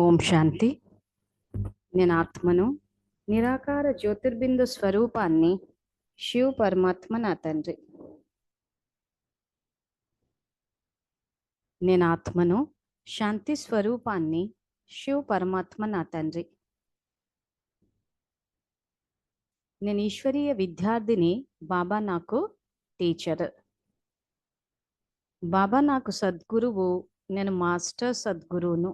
ఓం శాంతి. నేను ఆత్మను, నిరాకార జ్యోతిర్బిందు స్వరూపాన్ని, శివ్ పరమాత్మ నా తండ్రి. నేను ఆత్మను, శాంతి స్వరూపాన్ని, శివ్ పరమాత్మ నా తండ్రి. నేను ఈశ్వరీయ విద్యార్థిని, బాబా నాకు టీచర్. బాబా నాకు సద్గురువు, నేను మాస్టర్ సద్గురువును.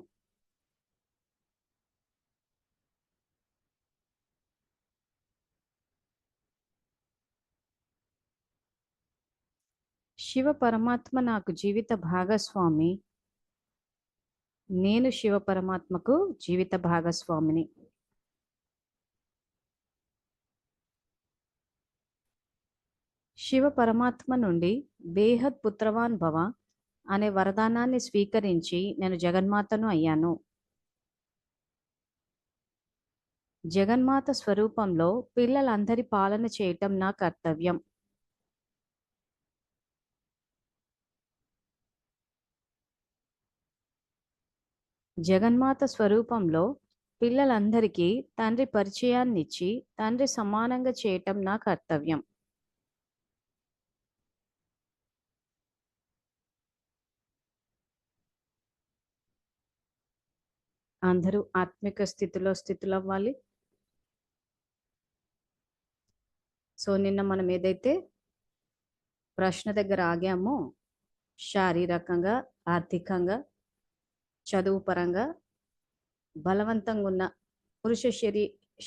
శివ పరమాత్మ నాకు జీవిత భాగస్వామి, నేను శివ పరమాత్మకు జీవిత భాగస్వామిని. శివ పరమాత్మ నుండి బేహద్ పుత్రవాన్ భవ అనే వరదానాన్ని స్వీకరించి నేను జగన్మాతను అయ్యాను. జగన్మాత స్వరూపంలో పిల్లలందరి పాలన చేయటం నా కర్తవ్యం. జగన్మాత స్వరూపంలో పిల్లలందరికీ తండ్రి పరిచయాన్నిచ్చి తండ్రి సమానంగా చేయటం నా కర్తవ్యం. అందరూ ఆత్మిక స్థితిలో అవ్వాలి. సో నిన్న మనం ఏదైతే ప్రశ్న దగ్గర ఆగామో, శారీరకంగా, ఆర్థికంగా, చదువు పరంగా బలవంతంగా ఉన్న పురుష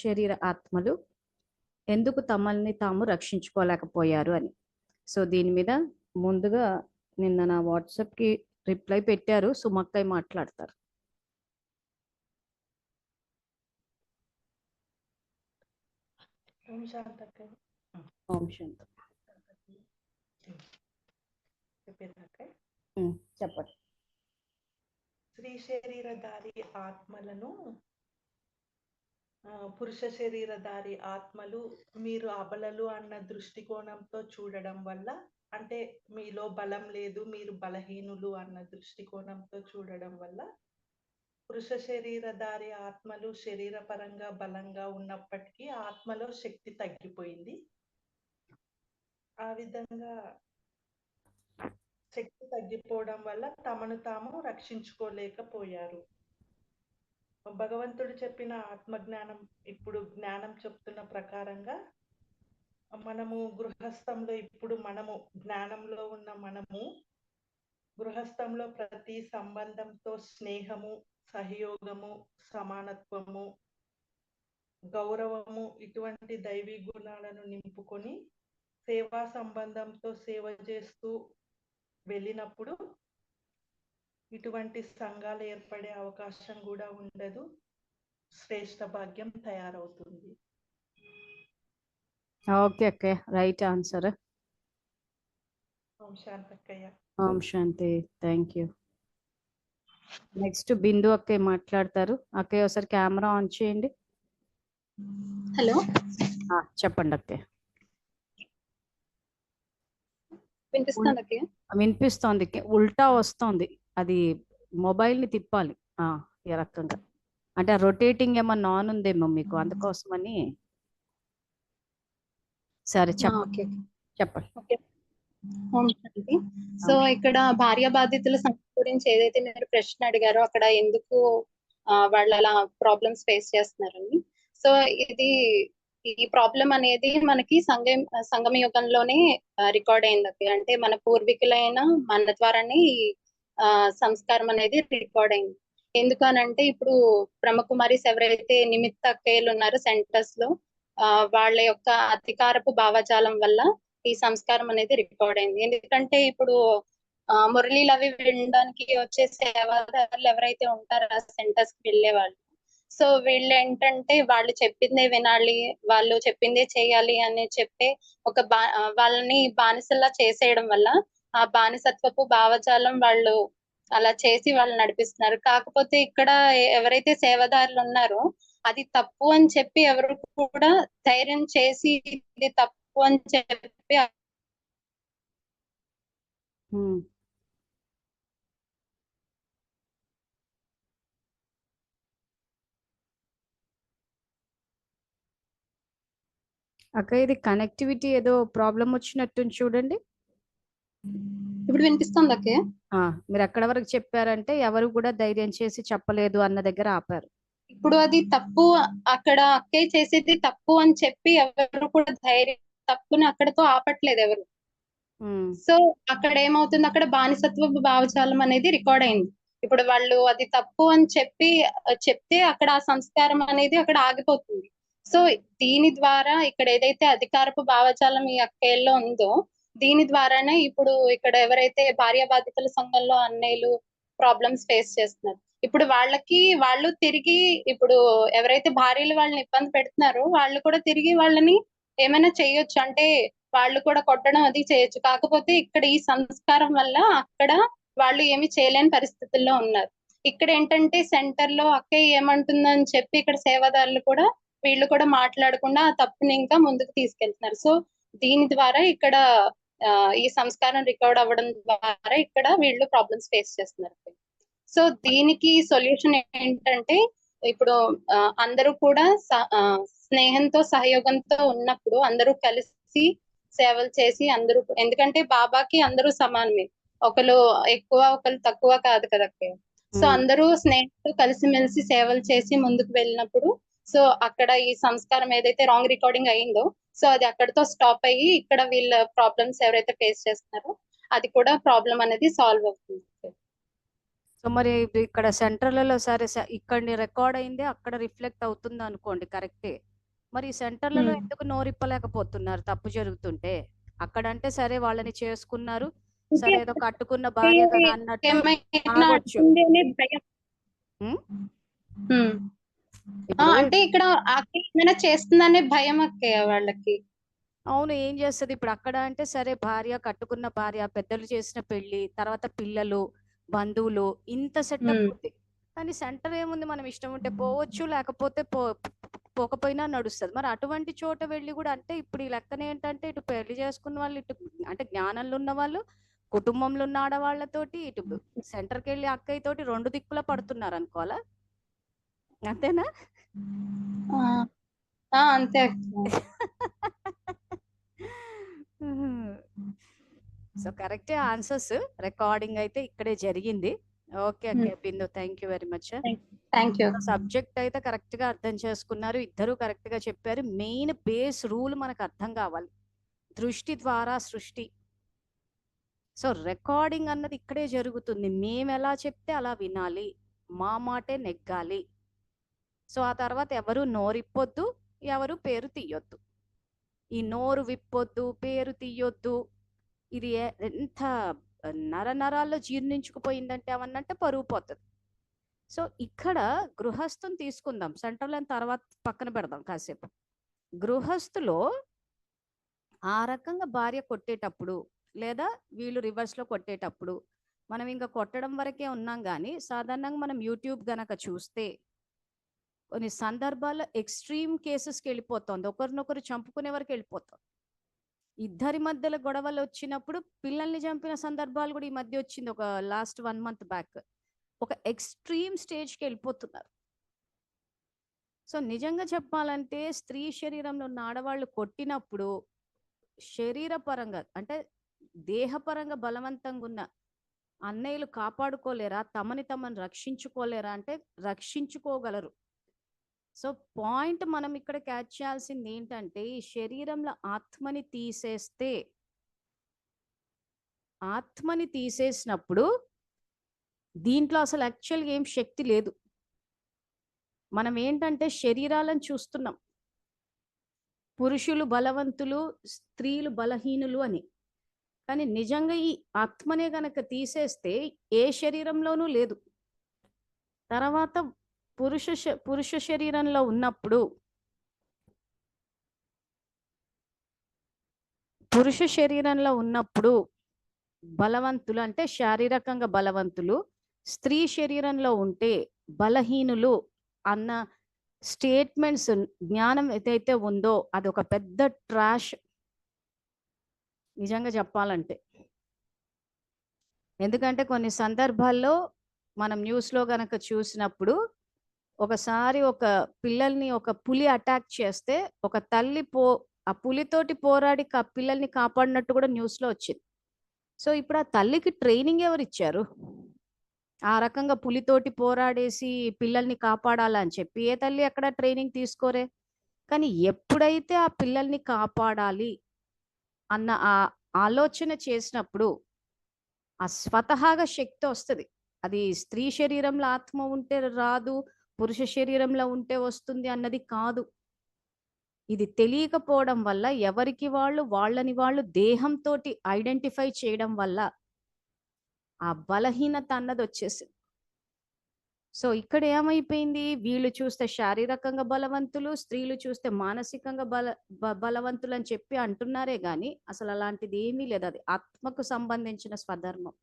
శరీర ఆత్మలు ఎందుకు తమల్ని తాము రక్షించుకోలేకపోయారు అని. సో దీని మీద ముందుగా నిన్న నా వాట్సాప్కి రిప్లై పెట్టారు, సుమక్కయ్య మాట్లాడతారు. ఓం శాంతి. ఓం శాంతి. చెప్పండి. స్త్రీ శరీరధారి ఆత్మలను, పురుష శరీరధారి ఆత్మలు మీరు అబలలు అన్న దృష్టికోణంతో చూడడం వల్ల, అంటే మీలో బలం లేదు, మీరు బలహీనులు అన్న దృష్టికోణంతో చూడడం వల్ల పురుష శరీరధారి ఆత్మలు శరీరపరంగా బలంగా ఉన్నప్పటికీ ఆత్మలో శక్తి తగ్గిపోయింది. ఆ విధంగా శక్తి తగ్గిపోవడం వల్ల తమను తాము రక్షించుకోలేకపోయారు. భగవంతుడు చెప్పిన ఆత్మజ్ఞానం, ఇప్పుడు జ్ఞానం చెప్తున్న ప్రకారంగా మనము గృహస్థంలో, ఇప్పుడు మనము జ్ఞానంలో ఉన్న మనము గృహస్థంలో ప్రతి సంబంధంతో స్నేహము, సహయోగము, సమానత్వము, గౌరవము ఇటువంటి దైవీ గుణాలను నింపుకొని సేవా సంబంధంతో సేవ చేస్తూ వెళ్ళినప్పుడు ఇటువంటి సంఘాలు ఏర్పడే అవకాశం కూడా ఉండదు. శ్రేష్ఠ భాగ్యం తయారవుతుంది. ఓకే అక్కయ్య, రైట్ ఆన్సర్. ఓం శాంతి అక్కయ్య. ఓం శాంతి. Thank you. నెక్స్ట్ బిందు అక్కయ్య మాట్లాడతారు. అక్కయ్య ఒకసారి కెమెరా ఆన్ చేయండి. హలో, చెప్పండి అక్కయ్య. వినిపిస్తుంది అక్కయ్య? వినిపిస్తోంది. ఉల్టా వస్తుంది, అది మొబైల్ ని తిప్పాలి ఈ రకంగా. అంటే రొటేటింగ్ ఏమన్నా ఆన్ ఉందేమో మీకు, అందుకోసమని. సరే చెప్పండి. చెప్పండి. సో ఇక్కడ భార్య బాధితుల సంఖ్య గురించి ఏదైతే మీరు ప్రశ్న అడిగారో, అక్కడ ఎందుకు వాళ్ళు అలా ప్రాబ్లమ్స్ ఫేస్ చేస్తున్నారని. సో ఈ ప్రాబ్లం అనేది మనకి సంగమ యుగంలోనే రికార్డ్ అయింది. అంటే మన పూర్వీకులైన మన ద్వారానే ఈ సంస్కారం అనేది రికార్డ్ అయింది. ఎందుకనంటే ఇప్పుడు బ్రహ్మకుమారిస్ ఎవరైతే నిమిత్త అక్కయ్యలు ఉన్నారో సెంటర్స్ లో, వాళ్ళ యొక్క అధికారపు భావజాలం వల్ల ఈ సంస్కారం అనేది రికార్డ్ అయింది. ఎందుకంటే ఇప్పుడు మురళీలు అవి వినడానికి వచ్చే సేవాదారులు ఎవరైతే ఉంటారో ఆ సెంటర్స్ కి వెళ్ళే వాళ్ళు, సో వీళ్ళు ఏంటంటే వాళ్ళు చెప్పిందే వినాలి, వాళ్ళు చెప్పిందే చేయాలి అని చెప్పి వాళ్ళని బానిసల్లా చేసేయడం వల్ల ఆ బానిసత్వపు భావజాలం వాళ్ళు అలా చేసి వాళ్ళు నడిపిస్తున్నారు. కాకపోతే ఇక్కడ ఎవరైతే సేవాదారులు ఉన్నారో అది తప్పు అని చెప్పి ఎవరు కూడా ధైర్యం చేసి ఇది తప్పు అని చెప్పి అక్క ఇది కనెక్టివిటీ ఏదో ప్రాబ్లం వచ్చినట్టు చూడండి. ఇప్పుడు వినిపిస్తుంది అక్కే? మీరు ఎక్కడ వరకు చెప్పారంటే ఎవరు కూడా ధైర్యం చేసి చెప్పలేదు అన్న దగ్గర ఆపారు. ఇప్పుడు అది తప్పు, అక్కడ అక్కయ్య చేసేది తప్పు అని చెప్పి ఎవరు కూడా ధైర్యం, తప్పుని అక్కడతో ఆపట్లేదు ఎవరు. సో అక్కడ ఏమవుతుంది, అక్కడ బానిసత్వ భావజాలం అనేది రికార్డ్ అయింది. ఇప్పుడు వాళ్ళు అది తప్పు అని చెప్తే అక్కడ ఆ సంస్కారం అనేది అక్కడ ఆగిపోతుంది. సో దీని ద్వారా ఇక్కడ ఏదైతే అధికారపు భావజాలం ఈ అక్కయ్యలో ఉందో, దీని ద్వారానే ఇప్పుడు ఇక్కడ ఎవరైతే భార్య బాధితుల సంఘంలో అన్నయ్యలు ప్రాబ్లమ్స్ ఫేస్ చేస్తున్నారు. ఇప్పుడు వాళ్ళు తిరిగి ఇప్పుడు ఎవరైతే భార్యలు వాళ్ళని ఇబ్బంది పెడుతున్నారో వాళ్ళు కూడా తిరిగి వాళ్ళని ఏమైనా చేయొచ్చు, అంటే వాళ్ళు కూడా కొట్టడం అది చేయొచ్చు. కాకపోతే ఇక్కడ ఈ సంస్కారం వల్ల అక్కడ వాళ్ళు ఏమి చేయలేని పరిస్థితుల్లో ఉన్నారు. ఇక్కడ ఏంటంటే సెంటర్ లో అక్కయ్య ఏమంటుందని చెప్పి ఇక్కడ సేవాదారులు కూడా వీళ్ళు కూడా మాట్లాడకుండా ఆ తప్పుని ఇంకా ముందుకు తీసుకెళ్తున్నారు. సో దీని ద్వారా ఇక్కడ ఈ సంస్కారం రికార్డ్ అవ్వడం ద్వారా ఇక్కడ వీళ్ళు ప్రాబ్లమ్స్ ఫేస్ చేస్తున్నారు. సో దీనికి సొల్యూషన్ ఏంటంటే ఇప్పుడు అందరూ కూడా స్నేహంతో సహయోగంతో ఉన్నప్పుడు అందరూ కలిసి సేవలు చేసి అందరూ, ఎందుకంటే బాబాకి అందరూ సమానమే, ఒకరు ఎక్కువ ఒకరు తక్కువ కాదు కదా. సో అందరూ స్నేహితులు కలిసిమెలిసి సేవలు చేసి ముందుకు వెళ్ళినప్పుడు సో అక్కడ ఈ సంస్కారం ఏదైతే రాంగ్ రికార్డింగ్ అయిందో సో అది అక్కడతో స్టాప్ అయ్యి ఇక్కడ వీళ్ళ ప్రాబ్లమ్స్ ఎవరైతే ఫేస్ చేస్తున్నారో అది కూడా ప్రాబ్లం అనేది సాల్వ్ అవుతుంది. సో మరి ఇక్కడ సెంటర్లలో సరే ఇక్కడ రికార్డ్ అయింది అక్కడ రిఫ్లెక్ట్ అవుతుంది అనుకోండి, కరెక్టే. మరి సెంటర్లలో ఎందుకు నోరిప్పలేకపోతున్నారు తప్పు జరుగుతుంటే? అక్కడంటే సరే వాళ్ళని చేసుకున్నారు, సరే ఏదో కట్టుకున్న భార్య కదా అన్నట్టు ఆగొచ్చు. అంటే ఇక్కడ ఏమైనా చేస్తుందనే భయం అక్కయ్య వాళ్ళకి. అవును, ఏం చేస్తుంది ఇప్పుడు అక్కడ అంటే సరే భార్య, కట్టుకున్న భార్య, పెద్దలు చేసిన పెళ్లి, తర్వాత పిల్లలు, బంధువులు, ఇంత సెటప్ ఉంది. కానీ సెంటర్ ఏముంది, మనం ఇష్టం ఉంటే పోవచ్చు, లేకపోతే పోకపోయినా నడుస్తుంది. మరి అటువంటి చోట వెళ్ళి కూడా అంటే ఇప్పుడు ఈ లెక్కన ఏంటంటే ఇటు పెళ్లి చేసుకున్న వాళ్ళు, ఇటు అంటే జ్ఞానంలో ఉన్న వాళ్ళు, కుటుంబంలో ఉన్న ఆడవాళ్లతోటి, ఇటు సెంటర్కి వెళ్ళి అక్కయ్య తోటి రెండు దిక్కులా పడుతున్నారు అనుకోవాలా? అంతేనా? అంతే. సో కరెక్టే ఆన్సర్స్. రికార్డింగ్ అయితే ఇక్కడే జరిగింది. Okay okay Bindu, thank you very much. Subject అయితే కరెక్ట్ గా అర్థం చేసుకున్నారు, ఇద్దరు కరెక్ట్ గా చెప్పారు. మెయిన్ బేస్ రూల్ మనకు అర్థం కావాలి, దృష్టి ద్వారా సృష్టి. సో రికార్డింగ్ అన్నది ఇక్కడే జరుగుతుంది. మేము ఎలా చెప్తే అలా వినాలి, మా మాటే నెగ్గాలి. సో ఆ తర్వాత ఎవరు నోరిప్పొద్దు, ఎవరు పేరు తీయొద్దు. ఈ నోరు విప్పొద్దు, పేరు తీయొద్దు, ఇది ఎంత నరాల్లో జీర్ణించుకుపోయిందంటే అవన్నంటే పరుగు పోతుంది. సో ఇక్కడ గృహస్థుని తీసుకుందాం, సెంట్రల్ అని తర్వాత పక్కన పెడదాం కాసేపు. గృహస్థులో ఆ రకంగా భార్య కొట్టేటప్పుడు లేదా వీళ్ళు రివర్స్లో కొట్టేటప్పుడు మనం ఇంకా కొట్టడం వరకే ఉన్నాం. కానీ సాధారణంగా మనం యూట్యూబ్ గనక చూస్తే కొన్ని సందర్భాల్లో ఎక్స్ట్రీమ్ కేసెస్కి వెళ్ళిపోతుంది, ఒకరినొకరు చంపుకునే వరకు వెళ్ళిపోతుంది. ఇద్దరి మధ్యలో గొడవలు వచ్చినప్పుడు పిల్లల్ని చంపిన సందర్భాలు కూడా ఈ మధ్య వచ్చింది, ఒక లాస్ట్ 1 month బ్యాక్. ఒక ఎక్స్ట్రీమ్ స్టేజ్కి వెళ్ళిపోతున్నారు. సో నిజంగా చెప్పాలంటే స్త్రీ శరీరంలో ఉన్న ఆడవాళ్ళు కొట్టినప్పుడు శరీరపరంగా అంటే దేహపరంగా బలవంతంగా ఉన్న అన్నయ్యలు కాపాడుకోలేరా, తమని రక్షించుకోలేరా అంటే రక్షించుకోగలరు. సో పాయింట్ మనం ఇక్కడ క్యాచ్ చేయాల్సింది ఏంటంటే ఈ శరీరంలో ఆత్మని తీసేసినప్పుడు దీంట్లో అసలు యాక్చువల్గా ఏం శక్తి లేదు. మనం ఏంటంటే శరీరాలను చూస్తున్నాం, పురుషులు బలవంతులు, స్త్రీలు బలహీనులు అని. కానీ నిజంగా ఈ ఆత్మనే గనక తీసేస్తే ఏ శరీరంలోనూ లేదు. తర్వాత పురుష శరీరంలో ఉన్నప్పుడు బలవంతులు అంటే శారీరకంగా బలవంతులు, స్త్రీ శరీరంలో ఉంటే బలహీనులు అన్న స్టేట్మెంట్స్ జ్ఞానం ఏదైతే ఉందో అది ఒక పెద్ద ట్రాష్ నిజంగా చెప్పాలంటే. ఎందుకంటే కొన్ని సందర్భాల్లో మనం న్యూస్లో గనక చూసినప్పుడు ఒకసారి ఒక పిల్లల్ని ఒక పులి అటాక్ చేస్తే ఒక తల్లి ఆ పులితోటి పోరాడి పిల్లల్ని కాపాడినట్టు కూడా న్యూస్లో వచ్చింది. సో ఇప్పుడు ఆ తల్లికి ట్రైనింగ్ ఎవరు ఇచ్చారు? ఆ రకంగా పులితోటి పోరాడేసి పిల్లల్ని కాపాడాలని చెప్పి ఏ తల్లి అక్కడ ట్రైనింగ్ తీసుకోరే. కానీ ఎప్పుడైతే ఆ పిల్లల్ని కాపాడాలి అన్న ఆ ఆలోచన చేసినప్పుడు ఆ స్వతహాగా శక్తి వస్తుంది. అది స్త్రీ శరీరంలో ఆత్మ ఉంటే రాదు, పురుష శరీరంలో ఉంటే వస్తుంది అన్నది కాదు. ఇది తెలియకపోవడం వల్ల ఎవరికి వాళ్ళని వాళ్ళు దేహంతో ఐడెంటిఫై చేయడం వల్ల ఆ బలహీనత అన్నది వచ్చేసింది. సో ఇక్కడ ఏమైపోయింది, వీళ్ళు చూస్తే శారీరకంగా బలవంతులు, స్త్రీలు చూస్తే మానసికంగా బలవంతులు అని చెప్పి అంటున్నారే గాని అసలు అలాంటిది ఏమీ లేదు. అది ఆత్మకు సంబంధించిన స్వధర్మం.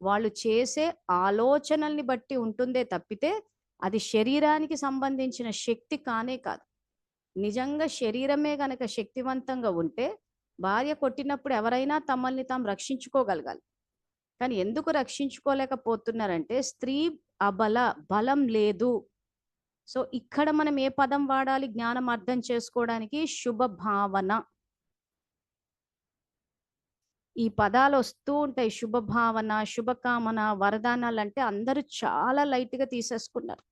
వాళ్ళు చేసే ఆలోచనల్ని బట్టి ఉంటుందే తప్పితే అది శరీరానికి సంబంధించిన శక్తి కానే కాదు. నిజంగా శరీరమే గనక శక్తివంతంగా ఉంటే భార్య కొట్టినప్పుడు ఎవరైనా తమల్ని తాము రక్షించుకోగలగాలి. కానీ ఎందుకు రక్షించుకోలేకపోతున్నారంటే స్త్రీ అబల, బలం లేదు. సో ఇక్కడ మనం ఏ పదం వాడాలి జ్ఞానం అర్థం చేసుకోవడానికి? శుభ భావన. ఈ పదాలు వస్తూ ఉంటాయి. శుభ భావన, శుభకామన, వరదానాలు అంటే అందరూ చాలా లైట్ గా తీసేసుకున్నారు.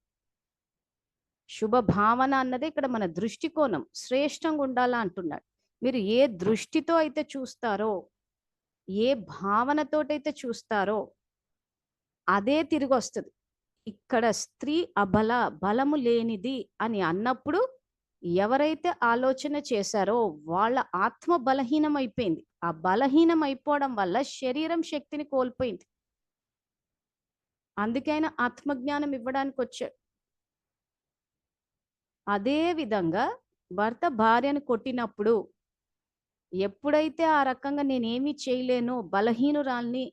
శుభ భావన అన్నది ఇక్కడ మన దృష్టికోణం శ్రేష్టంగా ఉండాలా అంటున్నాడు. మీరు ఏ దృష్టితో అయితే చూస్తారో, ఏ భావనతోటైతే చూస్తారో అదే తిరిగి వస్తుంది. ఇక్కడ స్త్రీ అబల, బలము లేనిది అని అన్నప్పుడు ఎవరైతే ఆలోచన చేశారో వాళ్ళ ఆత్మ బలహీనం అయిపోయింది. ఆ బలహీనం అయిపోవడం వల్ల శరీరం శక్తిని కోల్పోయింది. అందుకైనా ఆత్మజ్ఞానం ఇవ్వడానికి వచ్చాడు. అదే విధంగా భర్త భార్యను కొట్టినప్పుడు ఎప్పుడైతే ఆ రకంగా నేనేమీ చేయలేను, బలహీనురాల్ని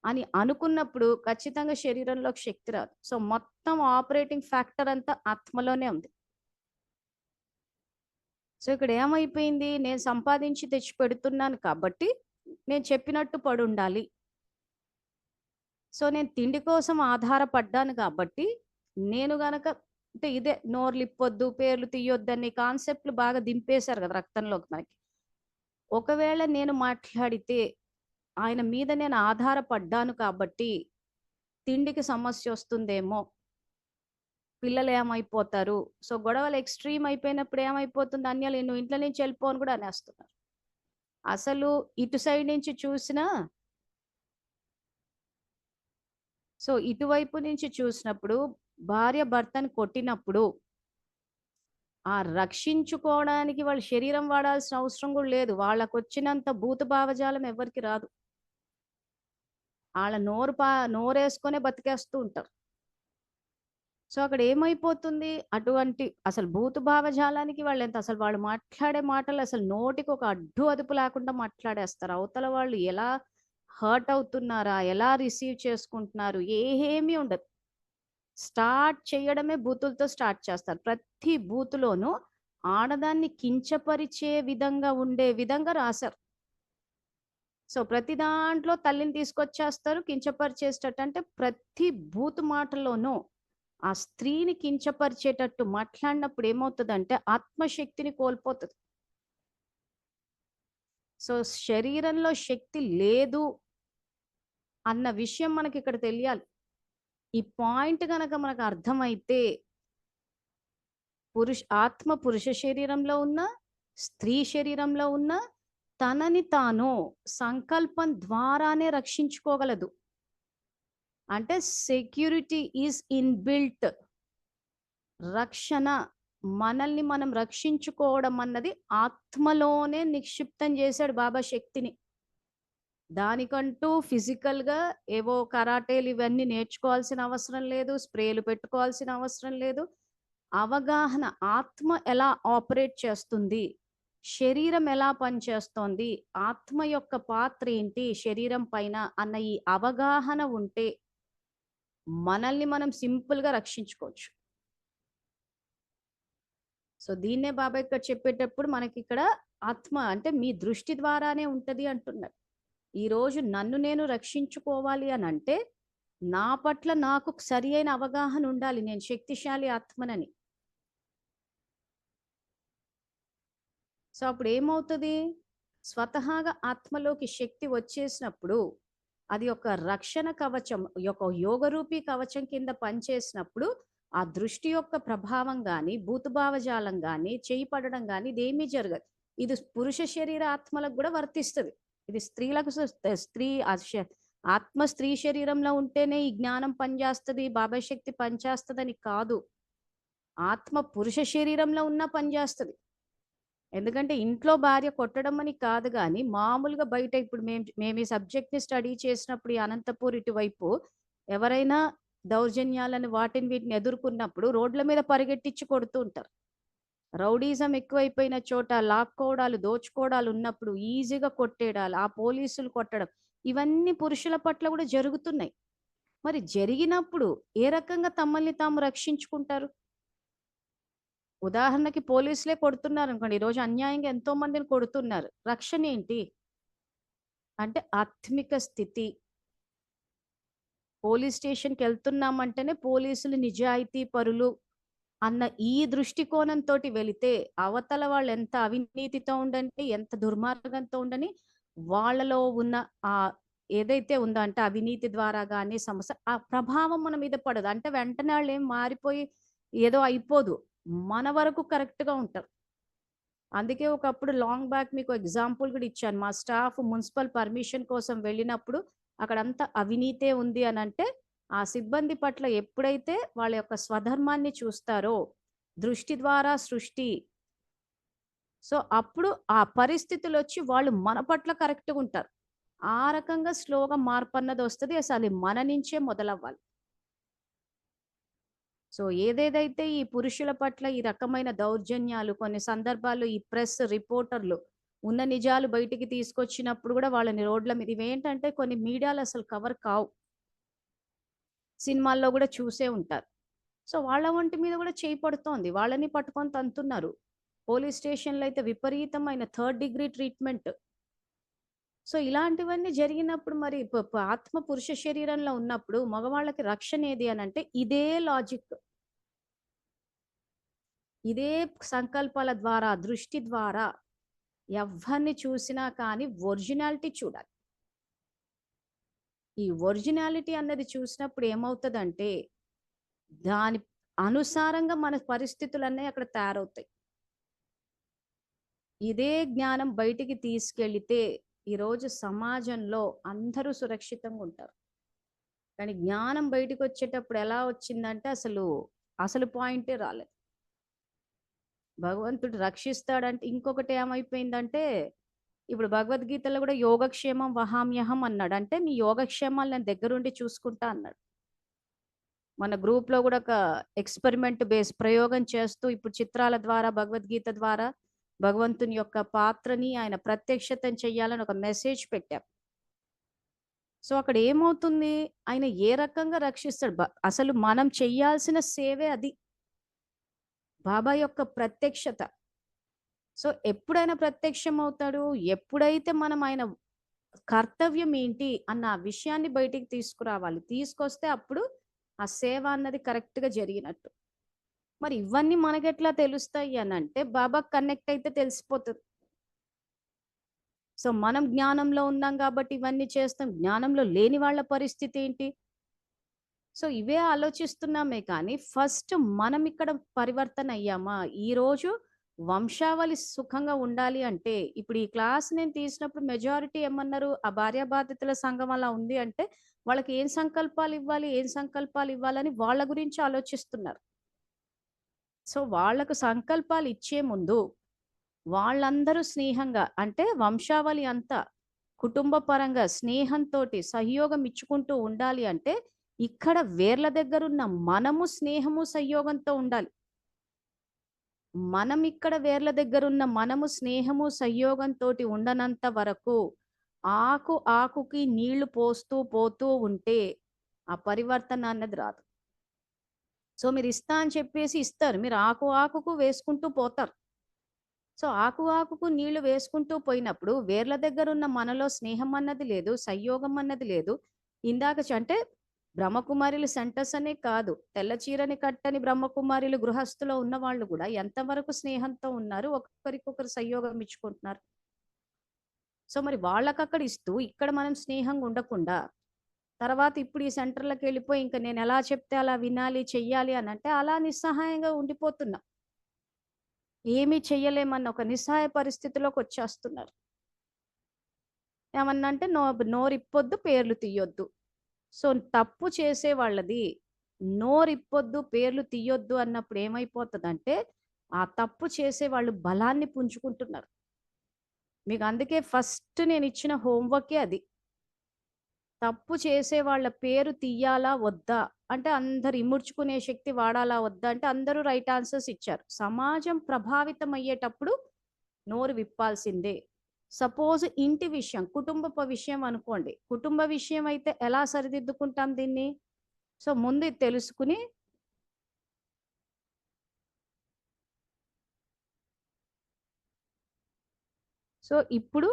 అని అనుకున్నప్పుడు ఖచ్చితంగా శరీరంలోకి శక్తి రాదు. సో మొత్తం ఆపరేటింగ్ ఫ్యాక్టర్ అంతా ఆత్మలోనే ఉంది. సో ఇక్కడ ఏమైపోయింది, నేను సంపాదించి తెచ్చి పెడుతున్నాను కాబట్టి నేను చెప్పినట్టు పడుండాలి. సో నేను తిండి కోసం ఆధారపడ్డాను కాబట్టి నేను గనక అంటే ఇదే నోర్లు ఇప్పొద్దు, పేర్లు తీయొద్దు అనే కాన్సెప్ట్లు బాగా దింపేశారు కదా రక్తంలోకి మనకి. ఒకవేళ నేను మాట్లాడితే ఆయన మీద నేను ఆధారపడ్డాను కాబట్టి తిండికి సమస్య వస్తుందేమో, పిల్లలు ఏమైపోతారు. సో గొడవలు ఎక్స్ట్రీమ్ అయిపోయినప్పుడు ఏమైపోతుంది, అన్యాలు నువ్వు ఇంట్లో నుంచి వెళ్ళిపోను కూడా అనేస్తున్నారు. అసలు ఇటు సైడ్ నుంచి చూసినా, సో ఇటువైపు నుంచి చూసినప్పుడు భార్య భర్తను కొట్టినప్పుడు ఆ రక్షించుకోవడానికి వాళ్ళ శరీరం వాడాల్సిన అవసరం కూడా లేదు. వాళ్ళకు వచ్చినంత భూత భావజాలం ఎవరికి రాదు. వాళ్ళ నోరేసుకొనే బతికేస్తూ ఉంటారు. సో అక్కడ ఏమైపోతుంది, అటువంటి అసలు భూత భావజాలానికి వాళ్ళు ఎంత అసలు వాళ్ళు మాట్లాడే మాటలు అసలు నోటికి ఒక అడ్డు అదుపు లేకుండా మాట్లాడేస్తారు. అవతల వాళ్ళు ఎలా హర్ట్ అవుతున్నారా, ఎలా రిసీవ్ చేసుకుంటున్నారు, ఏమీ ఉండదు. స్టార్ట్ చేయడమే బూతులతో స్టార్ట్ చేస్తారు. ప్రతి బూతులోనూ ఆడదాన్ని కించపరిచే విధంగా ఉండే విధంగా రాశారు. సో ప్రతి దాంట్లో తల్లిని తీసుకొచ్చేస్తారు కించపరిచేటట్టు. అంటే ప్రతి బూతు మాటలోనూ ఆ స్త్రీని కించపరిచేటట్టు మాట్లాడినప్పుడు ఏమవుతుందంటే ఆత్మశక్తిని కోల్పోతుంది. సో శరీరంలో శక్తి లేదు అన్న విషయం మనకి ఇక్కడ తెలియాలి. ఈ పాయింట్ గనక మనకు అర్థమైతే ఆత్మ పురుష శరీరంలో ఉన్న, స్త్రీ శరీరంలో ఉన్న తనని తాను సంకల్పం ద్వారానే రక్షించుకోగలదు. అంటే సెక్యూరిటీ ఈజ్ ఇన్బిల్ట్. రక్షణ, మనల్ని మనం రక్షించుకోవడం అన్నది ఆత్మలోనే నిక్షిప్తం చేశాడు బాబా శక్తిని. దానికంటూ ఫిజికల్ గా ఏవో కరాటేలు ఇవన్నీ నేర్చుకోవాల్సిన అవసరం లేదు, స్ప్రేలు పెట్టుకోవాల్సిన అవసరం లేదు. అవగాహన, ఆత్మ ఎలా ఆపరేట్ చేస్తుంది, శరీరం ఎలా పనిచేస్తోంది, ఆత్మ యొక్క పాత్ర ఏంటి శరీరం పైన అన్న ఈ అవగాహన ఉంటే మనల్ని మనం సింపుల్ గా రక్షించుకోవచ్చు. సో దీన్నే బాబా ఇక్కడ చెప్పేటప్పుడు మనకి ఇక్కడ ఆత్మ అంటే మీ దృష్టి ద్వారానే ఉంటది అంటున్నాడు. ఈ రోజు నన్ను నేను రక్షించుకోవాలి అని అంటే నా పట్ల నాకు సరి అయిన అవగాహన ఉండాలి, నేను శక్తిశాలి ఆత్మనని. సో సో అప్పుడు ఏమవుతుంది, స్వతహాగా ఆత్మలోకి శక్తి వచ్చేసినప్పుడు అది ఒక రక్షణ కవచం, ఒక యోగరూపీ కవచం కింద పనిచేసినప్పుడు ఆ దృష్టి యొక్క ప్రభావం గాని, భూతభావజాలం గాని, చేయి పడడం గాని ఇదేమీ జరగదు. ఇది పురుష శరీర ఆత్మలకు కూడా వర్తిస్తుంది. ఇది స్త్రీలకు స్త్రీ ఆత్మ స్త్రీ శరీరంలో ఉంటేనే ఈ జ్ఞానం పనిచేస్తుంది, బాబాయ్ శక్తి పనిచేస్తుందని కాదు. ఆత్మ పురుష శరీరంలో ఉన్నా పనిచేస్తుంది. ఎందుకంటే ఇంట్లో భార్య కొట్టడం అని కాదు, కానీ మామూలుగా బయట ఇప్పుడు మేము ఈ సబ్జెక్ట్ ని స్టడీ చేసినప్పుడు ఈ అనంతపూర్ ఇటువైపు ఎవరైనా దౌర్జన్యాలను వాటిని వీటిని ఎదుర్కొన్నప్పుడు రోడ్ల మీద పరిగెట్టించి కొడుతూ ఉంటారు. రౌడీజం ఎక్కువైపోయిన చోట లాక్కోవడాలు, దోచుకోవడాలు ఉన్నప్పుడు ఈజీగా కొట్టేయడాలు, ఆ పోలీసులు కొట్టడం, ఇవన్నీ పురుషుల పట్ల కూడా జరుగుతున్నాయి. మరి జరిగినప్పుడు ఏ రకంగా తమల్ని తాము రక్షించుకుంటారు? ఉదాహరణకి పోలీసులే కొడుతున్నారు అనుకోండి, ఈరోజు అన్యాయంగా ఎంతో మందిని కొడుతున్నారు. రక్షణ ఏంటి అంటే ఆత్మిక స్థితి. పోలీస్ స్టేషన్కి వెళ్తున్నామంటేనే పోలీసులు నిజాయితీ పరులు అన్న ఈ దృష్టికోణంతో వెళితే అవతల వాళ్ళు ఎంత అవినీతితో ఉండండి, ఎంత దుర్మార్గంతో ఉండని, వాళ్ళలో ఉన్న ఆ ఏదైతే ఉందో అంటే అవినీతి ద్వారా కానీ సమస్య ఆ ప్రభావం మన మీద పడదు. అంటే వెంటనే వాళ్ళు ఏం మారిపోయి ఏదో అయిపోదు, మన వరకు కరెక్ట్ గా ఉంటారు. అందుకే ఒకప్పుడు లాంగ్ బ్యాక్ మీకు ఎగ్జాంపుల్ కూడా ఇచ్చాను. మా స్టాఫ్ మున్సిపల్ పర్మిషన్ కోసం వెళ్ళినప్పుడు అక్కడంతా అవినీతే ఉంది అని అంటే ఆ సిబ్బంది పట్ల ఎప్పుడైతే వాళ్ళ యొక్క స్వధర్మాన్ని చూస్తారో, దృష్టి ద్వారా సృష్టి, సో అప్పుడు ఆ పరిస్థితులు వచ్చి వాళ్ళు మన పట్ల కరెక్ట్గా ఉంటారు. ఆ రకంగా స్లోగా మార్పు అన్నది వస్తుంది. అసలు మన నుంచే మొదలవ్వాలి. సో ఏదేదైతే ఈ పురుషుల పట్ల ఈ రకమైన దౌర్జన్యాలు, కొన్ని సందర్భాల్లో ఈ ప్రెస్ రిపోర్టర్లు ఉన్న నిజాలు బయటికి తీసుకొచ్చినప్పుడు కూడా వాళ్ళని రోడ్ల మీద, ఇవేంటంటే కొన్ని మీడియాలు అసలు కవర్ కావు, సినిమాల్లో కూడా చూసే ఉంటారు. సో వాళ్ళ ఒంటి మీద కూడా చేయి పడుతోంది, వాళ్ళని పట్టుకొని తంతున్నారు. పోలీస్ స్టేషన్లో అయితే విపరీతమైన 3rd డిగ్రీ ట్రీట్మెంట్. సో ఇలాంటివన్నీ జరిగినప్పుడు మరి ఆత్మ పురుష శరీరంలో ఉన్నప్పుడు మగవాళ్ళకి రక్షణ ఏది అని అంటే ఇదే లాజిక్, ఇదే సంకల్పాల ద్వారా, దృష్టి ద్వారా ఎవరిని చూసినా కానీ ఒరిజినాలిటీ చూడాలి. ఈ ఒరిజినాలిటీ అన్నది చూసినప్పుడు ఏమవుతుందంటే దాని అనుసారంగా మన పరిస్థితులన్నీ అక్కడ తయారవుతాయి. ఇదే జ్ఞానం బయటికి తీసుకెళ్తే ఈరోజు సమాజంలో అందరూ సురక్షితంగా ఉంటారు. కానీ జ్ఞానం బయటికి వచ్చేటప్పుడు ఎలా వచ్చిందంటే అసలు పాయింటే రాలేదు. భగవంతుడు రక్షిస్తాడంటే ఇంకొకటి ఏమైపోయిందంటే, ఇప్పుడు భగవద్గీతలో కూడా యోగక్షేమం వహామ్యహం అన్నాడు. అంటే మీ యోగక్షేమాలు నేను దగ్గరుండి చూసుకుంటా అన్నాడు. మన గ్రూప్ లో కూడా ఒక ఎక్స్పెరిమెంట్ బేస్ ప్రయోగం చేస్తూ ఇప్పుడు చిత్రాల ద్వారా, భగవద్గీత ద్వారా భగవంతుని యొక్క పాత్రని, ఆయన ప్రత్యక్షతను చెయ్యాలని ఒక మెసేజ్ పెట్టాం. సో అక్కడ ఏమవుతుంది, ఆయన ఏ రకంగా రక్షిస్తాడు, అసలు మనం చెయ్యాల్సిన సేవే అది, బాబా యొక్క ప్రత్యక్షత. సో ఎప్పుడైనా ప్రత్యక్షం అవుతాడు, ఎప్పుడైతే మనం ఆయన కర్తవ్యం ఏంటి అన్న ఆ విషయాన్ని బయటికి తీసుకురావాలి. తీసుకొస్తే అప్పుడు ఆ సేవ అన్నది కరెక్ట్ గా జరిగినట్టు. మరి ఇవన్నీ మనకెట్లా తెలుస్తాయి అని అంటే బాబా కనెక్ట్ అయితే తెలిసిపోతుంది. సో మనం జ్ఞానంలో ఉన్నాం కాబట్టి ఇవన్నీ చేస్తాం. జ్ఞానంలో లేని వాళ్ళ పరిస్థితి ఏంటి? సో ఇవే ఆలోచిస్తున్నామే కానీ ఫస్ట్ మనం ఇక్కడ పరివర్తన అయ్యామా? ఈ రోజు వంశావళి సుఖంగా ఉండాలి అంటే ఇప్పుడు ఈ క్లాస్ నేను తీసినప్పుడు మెజారిటీ ఏమన్నారు, ఆ భార్యాబాధితుల సంఘం అలా ఉంది అంటే వాళ్ళకి ఏం సంకల్పాలు ఇవ్వాలని వాళ్ళ గురించి ఆలోచిస్తున్నారు. సో వాళ్లకు సంకల్పాలు ఇచ్చే ముందు వాళ్ళందరూ స్నేహంగా, అంటే వంశావళి అంతా కుటుంబ పరంగా స్నేహంతో సహయోగం ఇచ్చుకుంటూ ఉండాలి అంటే ఇక్కడ వేర్ల దగ్గరున్న మనము స్నేహము సహయోగంతో ఉండాలి. మనం ఇక్కడ వేర్ల దగ్గరున్న మనము స్నేహము సహయోగంతో ఉండనంత వరకు ఆకుకి నీళ్లు పోతూ ఉంటే ఆ పరివర్తన అన్నది రాదు. సో మీరు ఇస్తా అని చెప్పేసి ఇస్తారు, మీరు ఆకుకు వేసుకుంటూ పోతారు. సో ఆకుకు నీళ్లు వేసుకుంటూ పోయినప్పుడు వేర్ల దగ్గర ఉన్న మనలో స్నేహం అన్నది లేదు, సహయోగం అన్నది లేదు. ఇందాక అంటే బ్రహ్మకుమారిలు సెంటర్స్ అనే కాదు, తెల్ల చీరని కట్టని బ్రహ్మకుమారిలు గృహస్థులో ఉన్న వాళ్ళు కూడా ఎంతవరకు స్నేహంతో ఉన్నారు, ఒకరికొకరు సంయోగం ఇచ్చుకుంటున్నారు. సో మరి వాళ్ళకి అక్కడ ఇస్తూ ఇక్కడ మనం స్నేహంగా ఉండకుండా తర్వాత ఇప్పుడు ఈ సెంటర్లకు వెళ్ళిపోయి ఇంకా నేను ఎలా చెప్తే అలా వినాలి చెయ్యాలి అని అంటే అలా నిస్సహాయంగా ఉండిపోతున్నా, ఏమీ చెయ్యలేమన్న ఒక నిస్సహాయ పరిస్థితిలోకి వచ్చేస్తున్నారు. ఏమన్నంటే నోరిప్పొద్దు పేర్లు తీయొద్దు. సో తప్పు చేసే వాళ్ళది నోరిప్పొద్దు పేర్లు తీయొద్దు అన్నప్పుడు ఏమైపోతుందంటే ఆ తప్పు చేసే వాళ్ళు బలాన్ని పుంజుకుంటున్నారు. మీకు అందుకే ఫస్ట్ నేను ఇచ్చిన హోంవర్కే అది. తప్పు చేసే వాళ్ళ పేరు తీయాలా వద్దా అంటే అందరు ఇముడ్చుకునే శక్తి వాడాలా వద్దా అంటే అందరూ రైట్ ఆన్సర్స్ ఇచ్చారు. సమాజం ప్రభావితం అయ్యేటప్పుడు నోరు విప్పాల్సిందే. సపోజ్ ఇంటి విషయం, కుటుంబ విషయం అనుకోండి. కుటుంబ విషయం అయితే ఎలా సరిదిద్దుకుంటాం దీన్ని? సో ముందు ఇది తెలుసుకుని సో ఇప్పుడు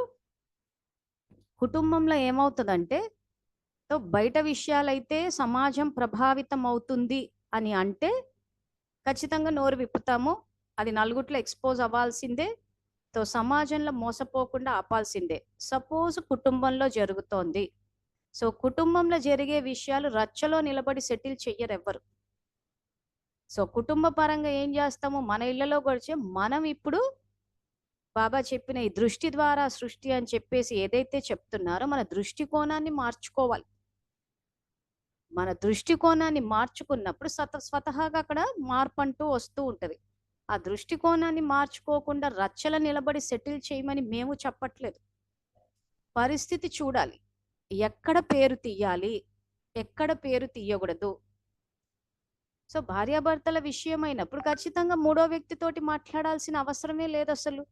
కుటుంబంలో ఏమవుతుందంటే బయట విషయాలైతే సమాజం ప్రభావితం అవుతుంది అని అంటే ఖచ్చితంగా నోరు విప్పుతాము, అది నలుగుట్లో ఎక్స్పోజ్ అవ్వాల్సిందే. సమాజంలో మోసపోకుండా ఆపాల్సిందే. సపోజ్ కుటుంబంలో జరుగుతోంది, సో కుటుంబంలో జరిగే విషయాలు రచ్చలో నిలబడి సెటిల్ చెయ్యరు ఎవ్వరు. సో కుటుంబ పరంగా ఏం చేస్తాము, మన ఇళ్లలో గడిచే మనం ఇప్పుడు బాబా చెప్పిన ఈ దృష్టి ద్వారా సృష్టి అని చెప్పేసి ఏదైతే చెప్తున్నారో మన దృష్టికోణాన్ని మార్చుకోవాలి. మన దృష్టికోణాన్ని మార్చుకున్నప్పుడు స్వతహాగా అక్కడ మార్పు అంటూ వస్తూ ఉంటది. ఆ దృష్టికోణాన్ని మార్చుకోకుండా రచ్చల నిలబడి సెటిల్ చేయమని మేము చెప్పట్లేదు. పరిస్థితి చూడాలి, ఎక్కడ పేరు తీయాలి, ఎక్కడ పేరు తీయకూడదు. సో భార్యాభర్తల విషయం అయినప్పుడు ఖచ్చితంగా మూడో వ్యక్తితోటి మాట్లాడాల్సిన అవసరమే లేదు అసలు.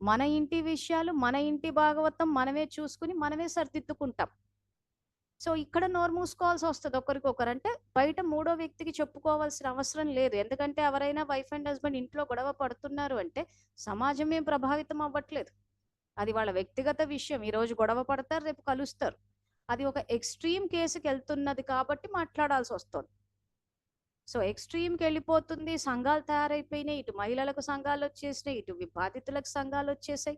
మన ఇంటి విషయాలు, మన ఇంటి భాగవతం మనమే చూసుకుని మనమే సరిదిద్దుకుంటాం. సో ఇక్కడ నోరు మూసుకోవాల్సి వస్తుంది ఒకరికొకరు. అంటే బయట మూడో వ్యక్తికి చెప్పుకోవాల్సిన అవసరం లేదు. ఎందుకంటే ఎవరైనా వైఫ్ అండ్ హస్బెండ్ ఇంట్లో గొడవ పడుతున్నారు అంటే సమాజమే ప్రభావితం అవ్వట్లేదు, అది వాళ్ళ వ్యక్తిగత విషయం. ఈ రోజు గొడవ పడతారు, రేపు కలుస్తారు. అది ఒక ఎక్స్ట్రీమ్ కేసుకి వెళ్తున్నది కాబట్టి మాట్లాడాల్సి వస్తుంది. సో ఎక్స్ట్రీమ్కి వెళ్ళిపోతుంది, సంఘాలు తయారైపోయినాయి, ఇటు మహిళలకు సంఘాలు వచ్చేసినాయి, ఇటు బాధితులకు సంఘాలు వచ్చేసాయి.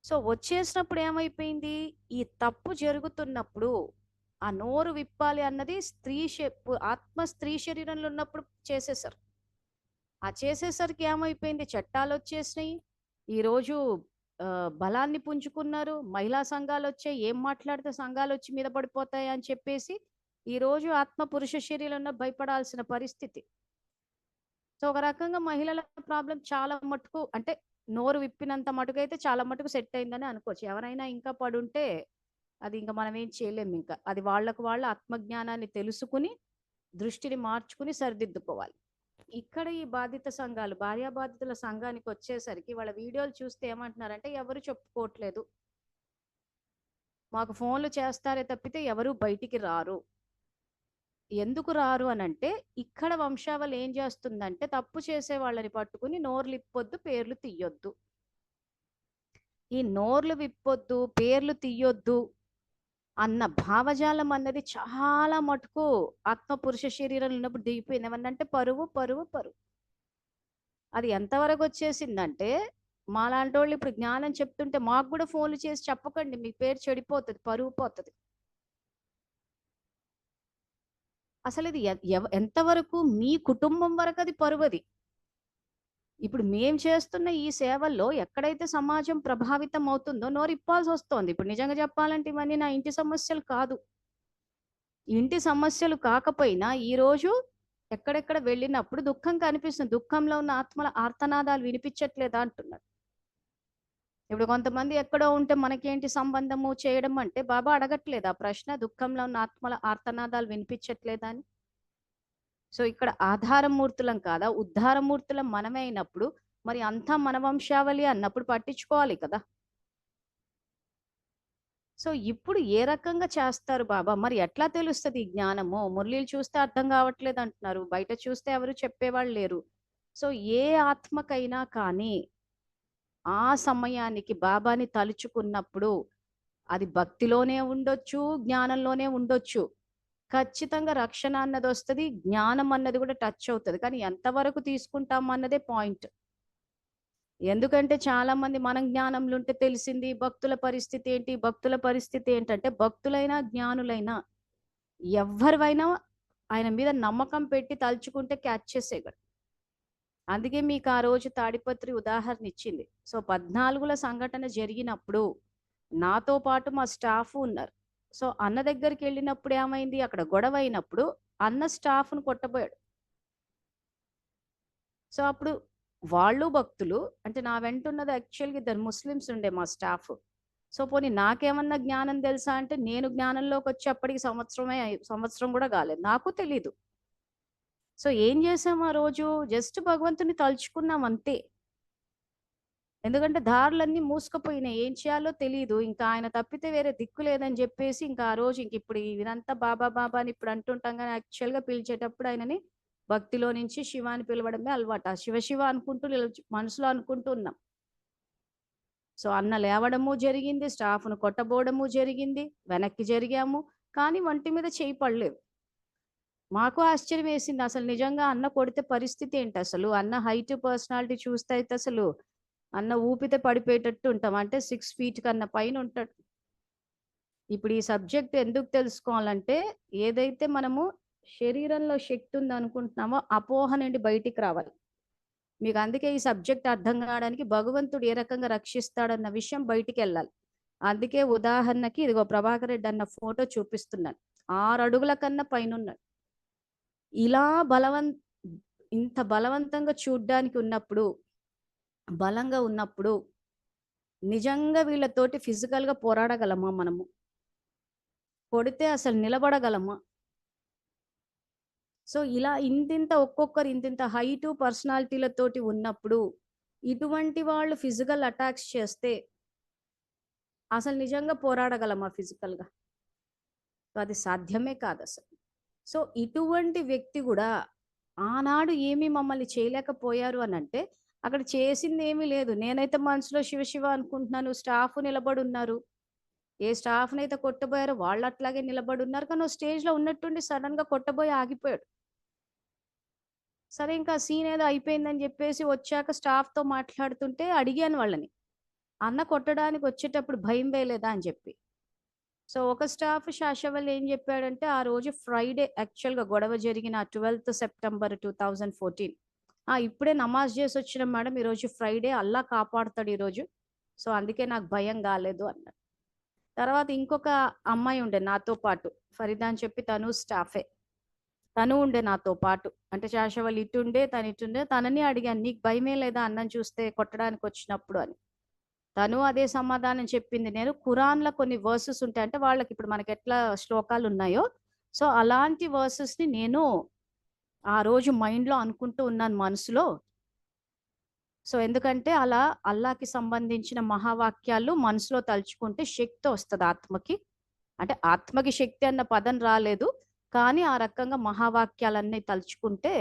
సో వచ్చేసినప్పుడు ఏమైపోయింది, ఈ తప్పు జరుగుతున్నప్పుడు ఆ నోరు విప్పాలి అన్నది ఆత్మ స్త్రీ శరీరంలో ఉన్నప్పుడు చేసేసారు. ఆ చేసేసరికి ఏమైపోయింది, చట్టాలు వచ్చేసినాయి. ఈరోజు బలాన్ని పుంజుకున్నారు, మహిళా సంఘాలు వచ్చాయి, ఏం మాట్లాడితే సంఘాలు వచ్చి మీద పడిపోతాయి అని చెప్పేసి ఈరోజు ఆత్మ పురుష శరీరంలో భయపడాల్సిన పరిస్థితి. సో ఒక రకంగా మహిళల ప్రాబ్లం చాలా మటుకు అంటే నోరు విప్పినంత మటుకు అయితే చాలా మటుకు సెట్ అయిందని అనుకోవచ్చు. ఎవరైనా ఇంకా పడుంటే అది ఇంకా మనం ఏం చేయలేము. ఇంకా అది వాళ్ళకు వాళ్ళ ఆత్మజ్ఞానాన్ని తెలుసుకుని దృష్టిని మార్చుకుని సరిదిద్దుకోవాలి. ఇక్కడ ఈ బాధిత సంఘాలు, భార్యా బాధితుల సంఘానికి వచ్చేసరికి వాళ్ళ వీడియోలు చూస్తే ఏమంటున్నారంటే ఎవరు చెప్పుకోవట్లేదు, మాకు ఫోన్లు చేస్తారే తప్పితే ఎవరు బయటికి రారు. ఎందుకు రారు అని అంటే ఇక్కడ వంశావళి ఏం చేస్తుందంటే తప్పు చేసే వాళ్ళని పట్టుకుని నోర్లు విప్పొద్దు పేర్లు తీయొద్దు. ఈ నోర్లు విప్పొద్దు పేర్లు తీయొద్దు అన్న భావజాలం అన్నది చాలా మటుకు ఆత్మ పురుష శరీరంలో ఉన్నప్పుడు దిగిపోయింది. ఏమన్నంటే పరువు పరువు పరువు. అది ఎంతవరకు వచ్చేసిందంటే మాలాంటి వాళ్ళు ఇప్పుడు జ్ఞానం చెప్తుంటే మాకు కూడా ఫోన్లు చేసి చెప్పకండి, మీ పేరు చెడిపోతుంది, పరువు పోతుంది. అసలు ఇది ఎంతవరకు మీ కుటుంబం వరకు అది పరువది. ఇప్పుడు మేం చేస్తున్న ఈ సేవల్లో ఎక్కడైతే సమాజం ప్రభావితం అవుతుందో నోరిప్పాల్సి వస్తోంది. ఇప్పుడు నిజంగా చెప్పాలంటే ఇవన్నీ నా ఇంటి సమస్యలు కాదు. ఇంటి సమస్యలు కాకపోయినా ఈ రోజు ఎక్కడెక్కడ వెళ్ళినప్పుడు దుఃఖం కనిపిస్తుంది, దుఃఖంలో ఉన్న ఆత్మల ఆర్తనాదాలు వినిపించట్లేదా అంటున్నారు. ఇప్పుడు కొంతమంది ఎక్కడో ఉంటే మనకేంటి సంబంధము చేయడం అంటే బాబా అడగట్లేదు ఆ ప్రశ్న, దుఃఖంలో ఉన్న ఆత్మల ఆర్తనాదాలు వినిపించట్లేదా అని. సో ఇక్కడ ఆధారమూర్తులం కాదా, ఉద్ధారమూర్తులం మనమే అయినప్పుడు మరి అంతా మన వంశావళి అన్నప్పుడు పట్టించుకోవాలి కదా. సో ఇప్పుడు ఏ రకంగా చేస్తారు బాబా, మరి ఎట్లా తెలుస్తుంది ఈ జ్ఞానము? మురళీలు చూస్తే అర్థం కావట్లేదు అంటున్నారు, బయట చూస్తే ఎవరు చెప్పేవాళ్ళు లేరు. సో ఏ ఆత్మకైనా కానీ ఆ సమయానికి బాబాని తలుచుకున్నప్పుడు అది భక్తిలోనే ఉండొచ్చు, జ్ఞానంలోనే ఉండొచ్చు. ఖచ్చితంగా రక్షణ అన్నది వస్తుంది, జ్ఞానం అన్నది కూడా టచ్ అవుతుంది. కానీ ఎంతవరకు తీసుకుంటాం అన్నదే పాయింట్. ఎందుకంటే చాలా మంది మనం జ్ఞానంలో ఉంటే తెలిసింది, భక్తుల పరిస్థితి ఏంటి, భక్తుల పరిస్థితి ఏంటంటే భక్తులైనా జ్ఞానులైనా ఎవరివైనా ఆయన మీద నమ్మకం పెట్టి తలుచుకుంటే క్యాచ్ చేసేయగలరు. అందుకే మీకు ఆ రోజు తాడిపత్రి ఉదాహరణ ఇచ్చింది. సో 14ల సంఘటన జరిగినప్పుడు నాతో పాటు మా స్టాఫ్ ఉన్నారు. సో అన్న దగ్గరికి వెళ్ళినప్పుడు ఏమైంది, అక్కడ గొడవ అయినప్పుడు అన్న స్టాఫ్ను కొట్టబోయాడు. సో అప్పుడు వాళ్ళు భక్తులు, అంటే నా వెంట ఉన్నది యాక్చువల్గా 2 ముస్లిమ్స్ ఉండే మా స్టాఫ్. సో పోనీ నాకేమన్నా జ్ఞానం తెలుసా అంటే నేను జ్ఞానంలోకి వచ్చేప్పటికి సంవత్సరం కూడా కాలేదు, నాకు తెలీదు. సో ఏం చేసాం ఆ రోజు, జస్ట్ భగవంతుని తలుచుకున్నాం అంతే. ఎందుకంటే దారులన్నీ మూసుకుపోయినాయి, ఏం చేయాలో తెలియదు, ఇంకా ఆయన తప్పితే వేరే దిక్కు లేదని చెప్పేసి ఇంకా ఆ రోజు ఇంక ఇప్పుడు ఇదంతా బాబా బాబా అని ఇప్పుడు అంటుంటాం, కానీ యాక్చువల్గా పిలిచేటప్పుడు ఆయనని భక్తిలో నుంచి శివాని పిలవడమే అలవాటు. ఆ శివ శివ అనుకుంటూ మనసులో అనుకుంటూ ఉన్నాం. సో అన్న లేవడము జరిగింది, స్టాఫ్ను కొట్టబోవడము జరిగింది, వెనక్కి జరిగాము, కానీ వంటి మీద చేయి పడలేదు. మాకు ఆశ్చర్యం వేసింది, అసలు నిజంగా అన్న కొడితే పరిస్థితి ఏంటి, అసలు అన్న హైట్ పర్సనాలిటీ చూస్తే అయితే అసలు అన్న ఊపితే పడిపోయేటట్టు ఉంటాం, అంటే 6 feet కన్నా పైన ఉంటాడు. ఇప్పుడు ఈ సబ్జెక్ట్ ఎందుకు తెలుసుకోవాలంటే ఏదైతే మనము శరీరంలో శక్తి ఉంది అనుకుంటున్నామో అపోహ నుండి బయటికి రావాలి. మీకు అందుకే ఈ సబ్జెక్ట్ అర్థం కావడానికి భగవంతుడు ఏ రకంగా రక్షిస్తాడన్న విషయం బయటికి వెళ్ళాలి. అందుకే ఉదాహరణకి ఇదిగో ప్రభాకర్ రెడ్డి అన్న ఫోటో చూపిస్తున్నాను, 6 అడుగుల కన్నా పైన ఉన్నాడు. ఇలా ఇంత బలవంతంగా చూడ్డానికి ఉన్నప్పుడు, బలంగా ఉన్నప్పుడు నిజంగా వీళ్ళతోటి ఫిజికల్గా పోరాడగలమా మనము? కొడితే అసలు నిలబడగలమా? సో ఇలా ఇంతింత ఒక్కొక్కరు ఇంతింత హైటు పర్సనాలిటీలతోటి ఉన్నప్పుడు ఇటువంటి వాళ్ళు ఫిజికల్ అటాక్స్ చేస్తే అసలు నిజంగా పోరాడగలమా ఫిజికల్గా? అది సాధ్యమే కాదు అసలు. సో ఇటువంటి వ్యక్తి కూడా ఆనాడు ఏమీ మమ్మల్ని చేయలేకపోయారు అని అంటే అక్కడ చేసింది ఏమీ లేదు. నేనైతే మనసులో శివ శివ అనుకుంటున్నాను, స్టాఫ్ నిలబడి ఉన్నారు, ఏ స్టాఫ్ని అయితే కొట్టబోయారో వాళ్ళు అట్లాగే నిలబడి ఉన్నారు, కానీ స్టేజ్లో ఉన్నట్టుండి సడన్గా కొట్టబోయి ఆగిపోయాడు. సరే ఇంకా సీన్ ఏదో అయిపోయిందని చెప్పేసి వచ్చాక స్టాఫ్తో మాట్లాడుతుంటే అడిగాను వాళ్ళని, అన్న కొట్టడానికి వచ్చేటప్పుడు భయం వేయలేదా అని చెప్పి. సో ఒక స్టాఫ్ శాషవల్ ఏం చెప్పాడంటే ఆ రోజు ఫ్రైడే యాక్చువల్గా గొడవ జరిగిన 12th September 2014, ఇప్పుడే నమాజ్ చేసి వచ్చిన మేడం, ఈరోజు ఫ్రైడే, అల్లా కాపాడుతాడు ఈరోజు, సో అందుకే నాకు భయం కాలేదు అన్నాడు. తర్వాత ఇంకొక అమ్మాయి ఉండే నాతో పాటు, ఫరీదా అని చెప్పి, తను స్టాఫే, తను ఉండే నాతో పాటు, అంటే శాషవల్ ఇటుండే తను ఇటుండే. తనని అడిగాను, నీకు భయమే లేదా అన్నం చూస్తే కొట్టడానికి వచ్చినప్పుడు అని. తను అదే సమాధానం చెప్పింది, నేను ఖురాన్లో కొన్ని వర్సెస్ ఉంటాయి, అంటే వాళ్ళకి ఇప్పుడు మనకి ఎట్లా శ్లోకాలు ఉన్నాయో సో అలాంటి వర్సెస్ని నేను ఆ రోజు మైండ్లో అనుకుంటూ ఉన్నాను మనసులో. సో ఎందుకంటే అలా అల్లాకి సంబంధించిన మహావాక్యాలు మనసులో తలుచుకుంటే శక్తి వస్తుంది ఆత్మకి. అంటే ఆత్మకి శక్తి అన్న పదం రాలేదు, కానీ ఆ రకంగా మహావాక్యాలన్నీ తలుచుకుంటే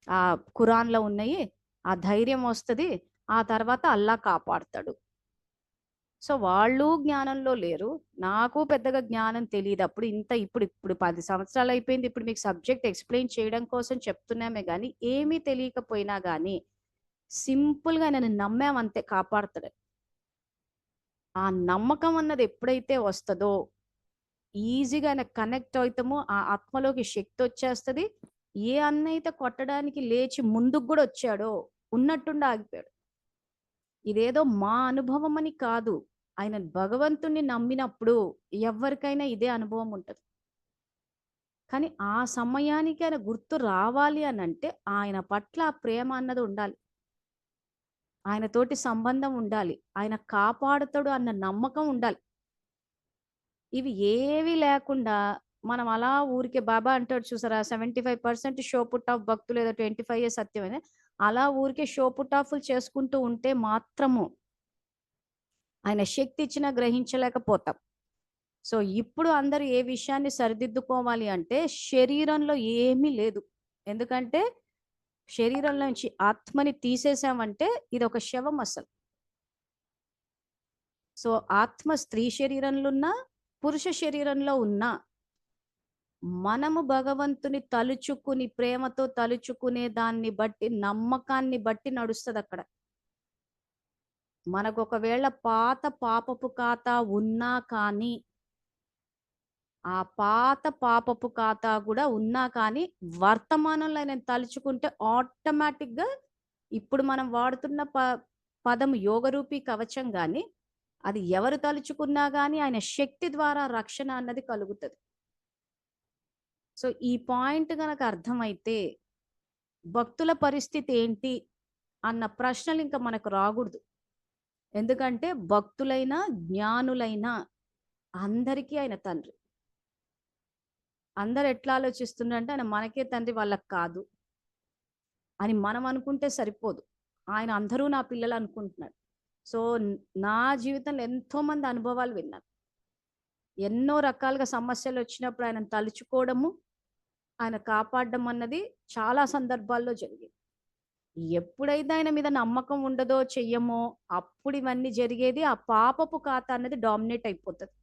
ఆ ఖురాన్లో ఉన్నాయి, ఆ ధైర్యం వస్తుంది, ఆ తర్వాత అల్లా కాపాడుతాడు. సో వాళ్ళు జ్ఞానంలో లేరు, నాకు పెద్దగా జ్ఞానం తెలియదు అప్పుడు. ఇప్పుడు 10 సంవత్సరాలు అయిపోయింది, ఇప్పుడు మీకు సబ్జెక్ట్ ఎక్స్ప్లెయిన్ చేయడం కోసం చెప్తున్నామే కానీ ఏమీ తెలియకపోయినా కానీ సింపుల్గా నేను నమ్మామంతే కాపాడుతాడు. ఆ నమ్మకం అన్నది ఎప్పుడైతే వస్తుందో ఈజీగా ఆయన కనెక్ట్ అవుతామో ఆ ఆత్మలోకి శక్తి వచ్చేస్తుంది. ఏ అన్న అయితే కొట్టడానికి లేచి ముందుకు కూడా వచ్చాడో ఉన్నట్టుండి ఆగిపోయాడు. ఇదేదో మా అనుభవం అని కాదు, ఆయన భగవంతుణ్ణి నమ్మినప్పుడు ఎవరికైనా ఇదే అనుభవం ఉంటుంది. కానీ ఆ సమయానికి ఆయన గుర్తు రావాలి అని అంటే ఆయన పట్ల ఆ ప్రేమ అన్నది ఉండాలి, ఆయనతోటి సంబంధం ఉండాలి, ఆయన కాపాడుతాడు అన్న నమ్మకం ఉండాలి. ఇవి ఏవి లేకుండా మనం అలా ఊరికే బాబా అంటాడు చూసారా, 75% షో పుట్ ఆఫ్ భక్తులు, లేదా 25 సత్యమే, అలా ఊరికే షో పుట్ ఆఫ్లు చేసుకుంటూ ఉంటే మాత్రము ఆయన శక్తి ఇచ్చినా గ్రహించలేకపోతాం. సో ఇప్పుడు అందరూ ఏ విషయాన్ని సరిదిద్దుకోవాలి అంటే శరీరంలో ఏమీ లేదు, ఎందుకంటే శరీరంలో నుంచి ఆత్మని తీసేసామంటే ఇది ఒక శవం అసలు. సో ఆత్మ స్త్రీ శరీరంలో ఉన్నా పురుష శరీరంలో ఉన్నా మనము భగవంతుని తలుచుకుని ప్రేమతో తలుచుకునే దాన్ని బట్టి, నమ్మకాన్ని బట్టి నడుస్తుంది అక్కడ. మనకు ఒకవేళ పాత పాపపు ఖాతా ఉన్నా కానీ, ఆ పాత పాపపు ఖాతా కూడా ఉన్నా కానీ వర్తమానంలో నేను తలుచుకుంటే ఆటోమేటిక్గా ఇప్పుడు మనం వాడుతున్న పదం యోగరూపి కవచం గాని, అది ఎవరు తలుచుకున్నా గాని ఆయన శక్తి ద్వారా రక్షణ అన్నది కలుగుతుంది. సో ఈ పాయింట్ గనక అర్థమైతే భక్తుల పరిస్థితి ఏంటి అన్న ప్రశ్నలు ఇంకా మనకు రాకూడదు. ఎందుకంటే భక్తులైనా జ్ఞానులైనా అందరికీ ఆయన తండ్రి. అందరు ఎట్లా ఆలోచిస్తున్నారంటే ఆయన మనకే తండ్రి, వాళ్ళకి కాదు అని మనం అనుకుంటే సరిపోదు. ఆయన అందరూ నా పిల్లలు అనుకుంటున్నాడు. సో నా జీవితంలో ఎంతో మంది అనుభవాలు విన్నాను. ఎన్నో రకాలుగా సమస్యలు వచ్చినప్పుడు ఆయన తలుచుకోవడము, ఆయన కాపాడడం అన్నది చాలా సందర్భాల్లో జరిగింది. ఎప్పుడైతే ఆయన మీద నమ్మకం ఉండదో, చెయ్యమో, అప్పుడు ఇవన్నీ జరిగేది. ఆ పాపపు ఖాతా అన్నది డామినేట్ అయిపోతుంది.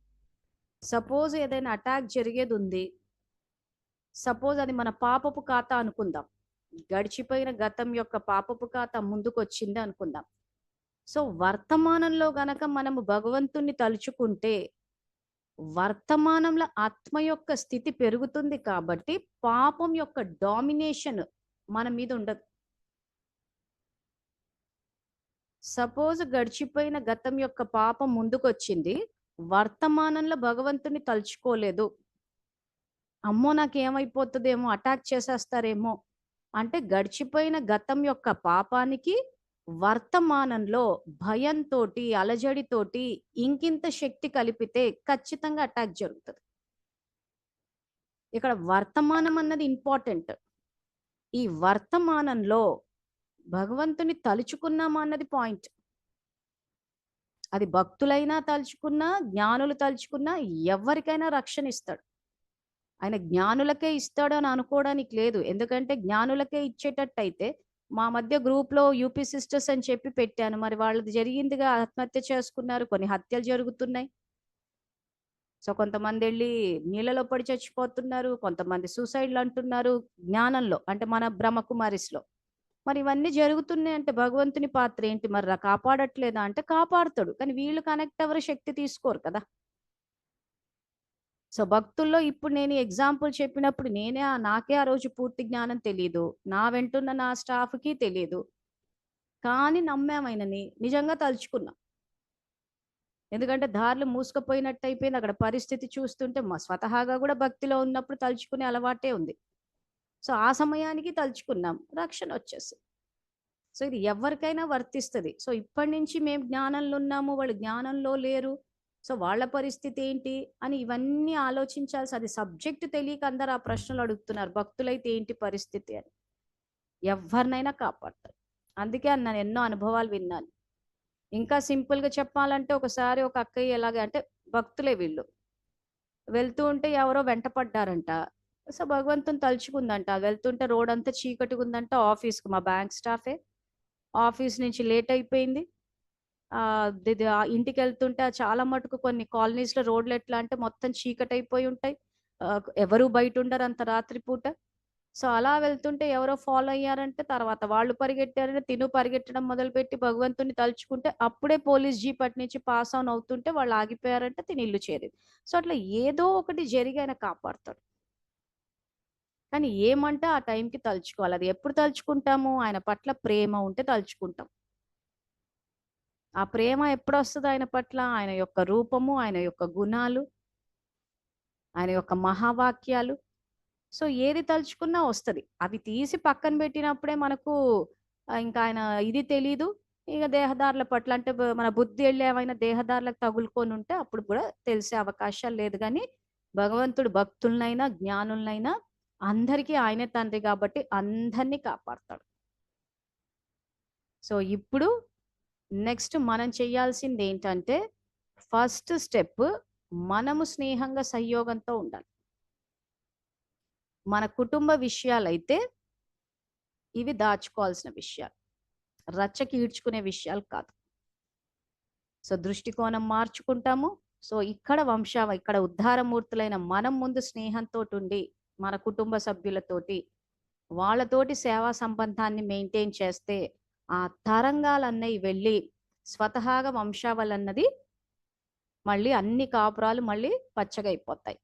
సపోజ్ ఏదైనా అటాక్ జరిగేది ఉంది, సపోజ్ అది మన పాపపు ఖాతా అనుకుందాం, గడిచిపోయిన గతం యొక్క పాపపు ఖాతా ముందుకు వచ్చింది అనుకుందాం. సో వర్తమానంలో గనక మనము భగవంతుణ్ణి తలుచుకుంటే వర్తమానంలో ఆత్మ యొక్క స్థితి పెరుగుతుంది కాబట్టి పాపం యొక్క డామినేషన్ మన మీద ఉండదు. సపోజ్ గడిచిపోయిన గతం యొక్క పాపం ముందుకొచ్చింది, వర్తమానంలో భగవంతుని తలుచుకోలేదు, అమ్మో నాకేమైపోతుందేమో, అటాక్ చేసేస్తారేమో అంటే గడిచిపోయిన గతం యొక్క పాపానికి వర్తమానంలో భయంతో, అలజడితోటి ఇంకింత శక్తి కలిపితే ఖచ్చితంగా అటాక్ జరుగుతుంది. ఇక్కడ వర్తమానం అన్నది ఇంపార్టెంట్. ఈ వర్తమానంలో భగవంతుని తలుచుకున్నామా అన్నది పాయింట్. అది భక్తులైనా తలుచుకున్నా, జ్ఞానులు తలుచుకున్నా ఎవరికైనా రక్షణ ఇస్తాడు. ఆయన జ్ఞానులకే ఇస్తాడు అని అనుకోవడానికి లేదు. ఎందుకంటే జ్ఞానులకే ఇచ్చేటట్టు అయితే మా మధ్య గ్రూప్ లో యూపీ సిస్టర్స్ అని చెప్పి పెట్టాను, మరి వాళ్ళది జరిగిందిగా, ఆత్మహత్య చేసుకున్నారు, కొన్ని హత్యలు జరుగుతున్నాయి. సో కొంతమంది వెళ్ళి నీళ్ళలో పడి చచ్చిపోతున్నారు, కొంతమంది సూసైడ్లు అంటున్నారు జ్ఞానంలో, అంటే మన బ్రహ్మకుమారిస్లో. మరి ఇవన్నీ జరుగుతున్నాయి అంటే భగవంతుని పాత్ర ఏంటి? మరి కాపాడట్లేదా అంటే కాపాడుతాడు, కానీ వీళ్ళు కనెక్ట్ ఎవరు శక్తి తీసుకోరు కదా. సో భక్తుల్లో ఇప్పుడు నేను ఎగ్జాంపుల్ చెప్పినప్పుడు నాకే ఆ రోజు పూర్తి జ్ఞానం తెలియదు, నా వెంటున్న నా స్టాఫ్కి తెలియదు, కానీ నమ్మామైనని నిజంగా తలుచుకున్నా. ఎందుకంటే దారులు మూసుకుపోయినట్టు అయిపోయింది. అక్కడ పరిస్థితి చూస్తుంటే స్వతహాగా కూడా భక్తిలో ఉన్నప్పుడు తలుచుకునే అలవాటే ఉంది. సో ఆ సమయానికి తలుచుకున్నాం, రక్షణ వచ్చేసింది. సో ఇది ఎవరికైనా వర్తిస్తుంది. సో ఇప్పటి నుంచి మేము జ్ఞానంలో ఉన్నాము, వాళ్ళు జ్ఞానంలో లేరు, సో వాళ్ళ పరిస్థితి ఏంటి అని ఇవన్నీ ఆలోచించాల్సి, అది సబ్జెక్ట్ తెలియక అందరు ఆ ప్రశ్నలు అడుగుతున్నారు, భక్తులైతే ఏంటి పరిస్థితి అని. ఎవరినైనా కాపాడతారు. అందుకే అన్నాను, ఎన్నో అనుభవాలు విన్నాను. ఇంకా సింపుల్ గా చెప్పాలంటే ఒకసారి ఒక అక్కయ్య ఎలాగే అంటే భక్తులే వీళ్ళు, వెళ్తూ ఉంటే ఎవరో వెంట పడ్డారంట. సో భగవంతుని తలుచుకుందంట, వెళ్తుంటే రోడ్ అంతా చీకటిగా ఉందంట. ఆఫీస్కి మా బ్యాంక్ స్టాఫే, ఆఫీస్ నుంచి లేట్ అయిపోయింది. ఇంటికి వెళ్తుంటే చాలా మటుకు కొన్ని కాలనీస్ లో రోడ్లు ఎట్లా అంటే మొత్తం చీకటి అయిపోయి ఉంటాయి, ఎవరు బయట ఉండరు అంత రాత్రి పూట. సో అలా వెళ్తుంటే ఎవరో ఫాలో అయ్యారంటే, తర్వాత వాళ్ళు పరిగెట్టారంటే, తిను పరిగెట్టడం మొదలుపెట్టి భగవంతుని తలుచుకుంటే అప్పుడే పోలీస్ జీప్ అటు నుంచి పాస్ ఆన్ అవుతుంటే వాళ్ళు ఆగిపోయారంటే తిని ఇల్లు చేరేది. సో అట్లా ఏదో ఒకటి జరిగి ఆయన కాపాడతాడు. కానీ ఏమంటే ఆ టైంకి తలుచుకోవాలి. అది ఎప్పుడు తలుచుకుంటాము? ఆయన పట్ల ప్రేమ ఉంటే తలుచుకుంటాం. ఆ ప్రేమ ఎప్పుడు వస్తుంది ఆయన పట్ల? ఆయన యొక్క రూపము, ఆయన యొక్క గుణాలు, ఆయన యొక్క మహావాక్యాలు. సో ఏది తలుచుకున్నా వస్తుంది. అవి తీసి పక్కన పెట్టినప్పుడే మనకు ఇంకా ఆయన ఇది తెలీదు. ఇక దేహదారుల పట్ల అంటే మన బుద్ధి వెళ్ళి ఏమైనా దేహదారులకు తగులుకొని ఉంటే అప్పుడు కూడా తెలిసే అవకాశాలు లేదు. కానీ భగవంతుడు భక్తులనైనా జ్ఞానులనైనా అందరికీ ఆయనే తండ్రి కాబట్టి అందరినీ కాపాడతాడు. సో ఇప్పుడు నెక్స్ట్ మనం చేయాల్సింది ఏంటంటే, ఫస్ట్ స్టెప్ మనము స్నేహంగా సహయోగంతో ఉండాలి. మన కుటుంబ విషయాలైతే ఇవి దాచుకోవాల్సిన విషయాలు, రచ్చకి ఈడ్చుకునే విషయాలు కాదు. సో దృష్టికోణం మార్చుకుంటాము, సో ఇక్కడ ఇక్కడ ఉద్ధారమూర్తులైన మనం ముందు స్నేహంతో ఉండి మన కుటుంబ సభ్యులతోటి వాళ్ళతోటి సేవా సంబంధాన్ని మెయింటైన్ చేస్తే ఆ తరంగాలన్నవి వెళ్ళి స్వతహాగా వంశావళన్నది మళ్ళీ అన్ని కాపురాలు మళ్ళీ పచ్చగా అయిపోతాయి.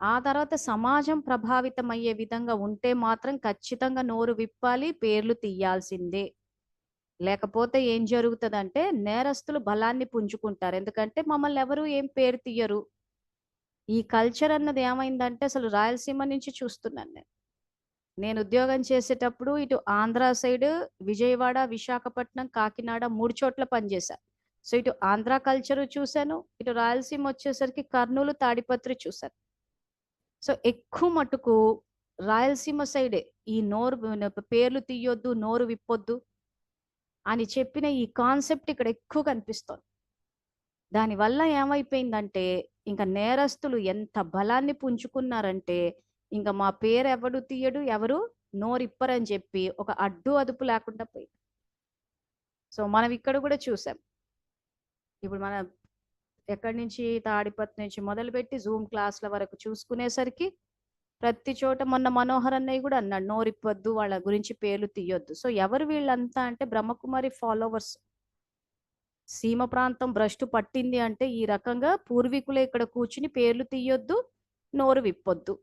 ఆ తర్వాత సమాజం ప్రభావితమయ్యే విధంగా ఉంటే మాత్రం ఖచ్చితంగా నోరు విప్పాలి, పేర్లు తీయాల్సిందే. లేకపోతే ఏం జరుగుతుందంటే నేరస్తులు బలాన్ని పుంజుకుంటారు. ఎందుకంటే మమ్మల్ని ఎవరు ఏం పేరు తీయరు. ఈ కల్చర్ అన్నది ఏమైందంటే అసలు రాయలసీమ నుంచి చూస్తున్నాను నేను ఉద్యోగం చేసేటప్పుడు ఇటు ఆంధ్ర సైడ్ విజయవాడ, విశాఖపట్నం, కాకినాడ 3 చోట్ల పనిచేశాను. సో ఇటు ఆంధ్ర కల్చరు చూశాను, ఇటు రాయలసీమ వచ్చేసరికి కర్నూలు, తాడిపత్రి చూశాను. సో ఎక్కువ మటుకు రాయలసీమ సైడే ఈ పేర్లు తీయొద్దు, నోరు విప్పొద్దు అని చెప్పిన ఈ కాన్సెప్ట్ ఇక్కడ ఎక్కువ కనిపిస్తోంది. దానివల్ల ఏమైపోయిందంటే ఇంకా నేరస్తులు ఎంత బలాన్ని పుంజుకున్నారంటే ఇంకా మా పేరు ఎవడు తీయడు, ఎవరు నోరిప్పరని చెప్పి ఒక అడ్డు అదుపు లేకుండా పోయింది. సో మనం ఇక్కడ కూడా చూసాం. ఇప్పుడు మన ఎక్కడి నుంచి తాడిపత్రి నుంచి మొదలుపెట్టి జూమ్ క్లాసుల వరకు చూసుకునేసరికి ప్రతి చోట మొన్న మనోహర్ అన్నయ్య కూడా అన్నాడు నోరిప్పొద్దు, వాళ్ళ గురించి పేర్లు తీయొద్దు. సో ఎవరు వీళ్ళంతా అంటే బ్రహ్మకుమారి ఫాలోవర్స్. సీమ ప్రాంతం భ్రష్టు పట్టింది అంటే ఈ రకంగా పూర్వీకులే ఇక్కడ కూర్చుని పేర్లు తీయొద్దు, నోరు విప్పొద్దు.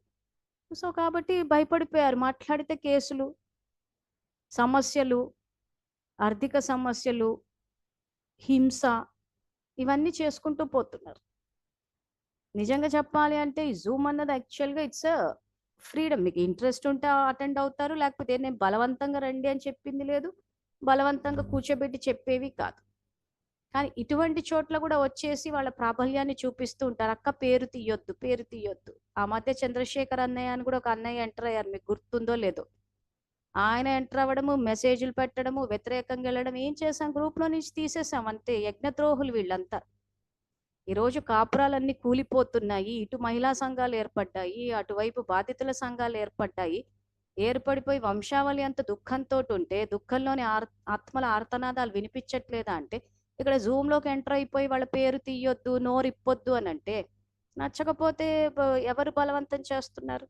సో కాబట్టి భయపడిపోయారు. మాట్లాడితే కేసులు, సమస్యలు, ఆర్థిక సమస్యలు, హింస ఇవన్నీ చేసుకుంటూ పోతున్నారు. నిజంగా చెప్పాలి అంటే ఈ జూమ్ అన్నది యాక్చువల్గా ఇట్స్ ఫ్రీడమ్. మీకు ఇంట్రెస్ట్ ఉంటే అటెండ్ అవుతారు, లేకపోతే నేను బలవంతంగా రండి అని చెప్పింది లేదు, బలవంతంగా కూర్చోబెట్టి చెప్పేవి కాదు. కానీ ఇటువంటి చోట్ల కూడా వచ్చేసి వాళ్ళ ప్రాబల్యాన్ని చూపిస్తూ ఉంటారు. అక్క పేరు తీయొద్దు, పేరు తీయొద్దు. ఆ మధ్య చంద్రశేఖర్ అన్నయ్య అని కూడా ఒక అన్నయ్య ఎంటర్ అయ్యారు, మీకు గుర్తుందో లేదో. ఆయన ఎంటర్ అవ్వడము, మెసేజ్లు పెట్టడము, వ్యతిరేకంగా వెళ్ళడం, ఏం చేసాం? గ్రూప్లో నుంచి తీసేసాం అంతే. యజ్ఞద్రోహులు వీళ్ళంతా. ఈరోజు కాపురాలన్నీ కూలిపోతున్నాయి. ఇటు మహిళా సంఘాలు ఏర్పడ్డాయి, అటువైపు బాధితుల సంఘాలు ఏర్పడ్డాయి. ఏర్పడిపోయి వంశావళి అంత దుఃఖంతో ఉంటే దుఃఖంలోని ఆత్మల ఆర్తనాదాలు వినిపించట్లేదా అంటే ఇక్కడ జూమ్ లోకి ఎంటర్ అయిపోయి వాళ్ళ పేరు తీయొద్దు, నోరు ఇప్పొద్దు అని అంటే నచ్చకపోతే ఎవరు బలవంతం చేస్తున్నారు?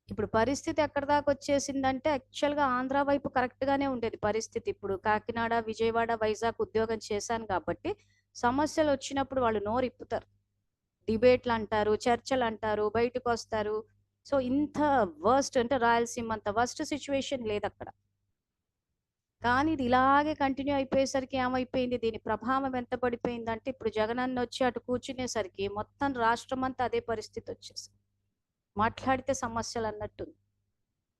ఇప్పుడు పరిస్థితి ఎక్కడ దాకా వచ్చేసిందంటే యాక్చువల్గా ఆంధ్ర వైపు కరెక్ట్ గానే ఉండేది పరిస్థితి. ఇప్పుడు కాకినాడ, విజయవాడ, వైజాగ్ ఉద్యోగం చేశాను కాబట్టి సమస్యలు వచ్చినప్పుడు వాళ్ళు నోరు ఇప్పుతారు. డిబేట్లు అంటారు, చర్చలు అంటారు, బయటకు వస్తారు. సో ఇంత వర్స్ట్ అంటే రాయలసీమ అంత వర్స్ట్ సిచ్యువేషన్ లేదు అక్కడ. కానీ ఇది ఇలాగే కంటిన్యూ అయిపోయేసరికి ఏమైపోయింది, దీని ప్రభావం ఎంత పడిపోయిందంటే ఇప్పుడు జగనన్న వచ్చి అటు కూర్చునేసరికి మొత్తం రాష్ట్రం అంతా అదే పరిస్థితి వచ్చేసి మాట్లాడితే సమస్యలు అన్నట్టుంది.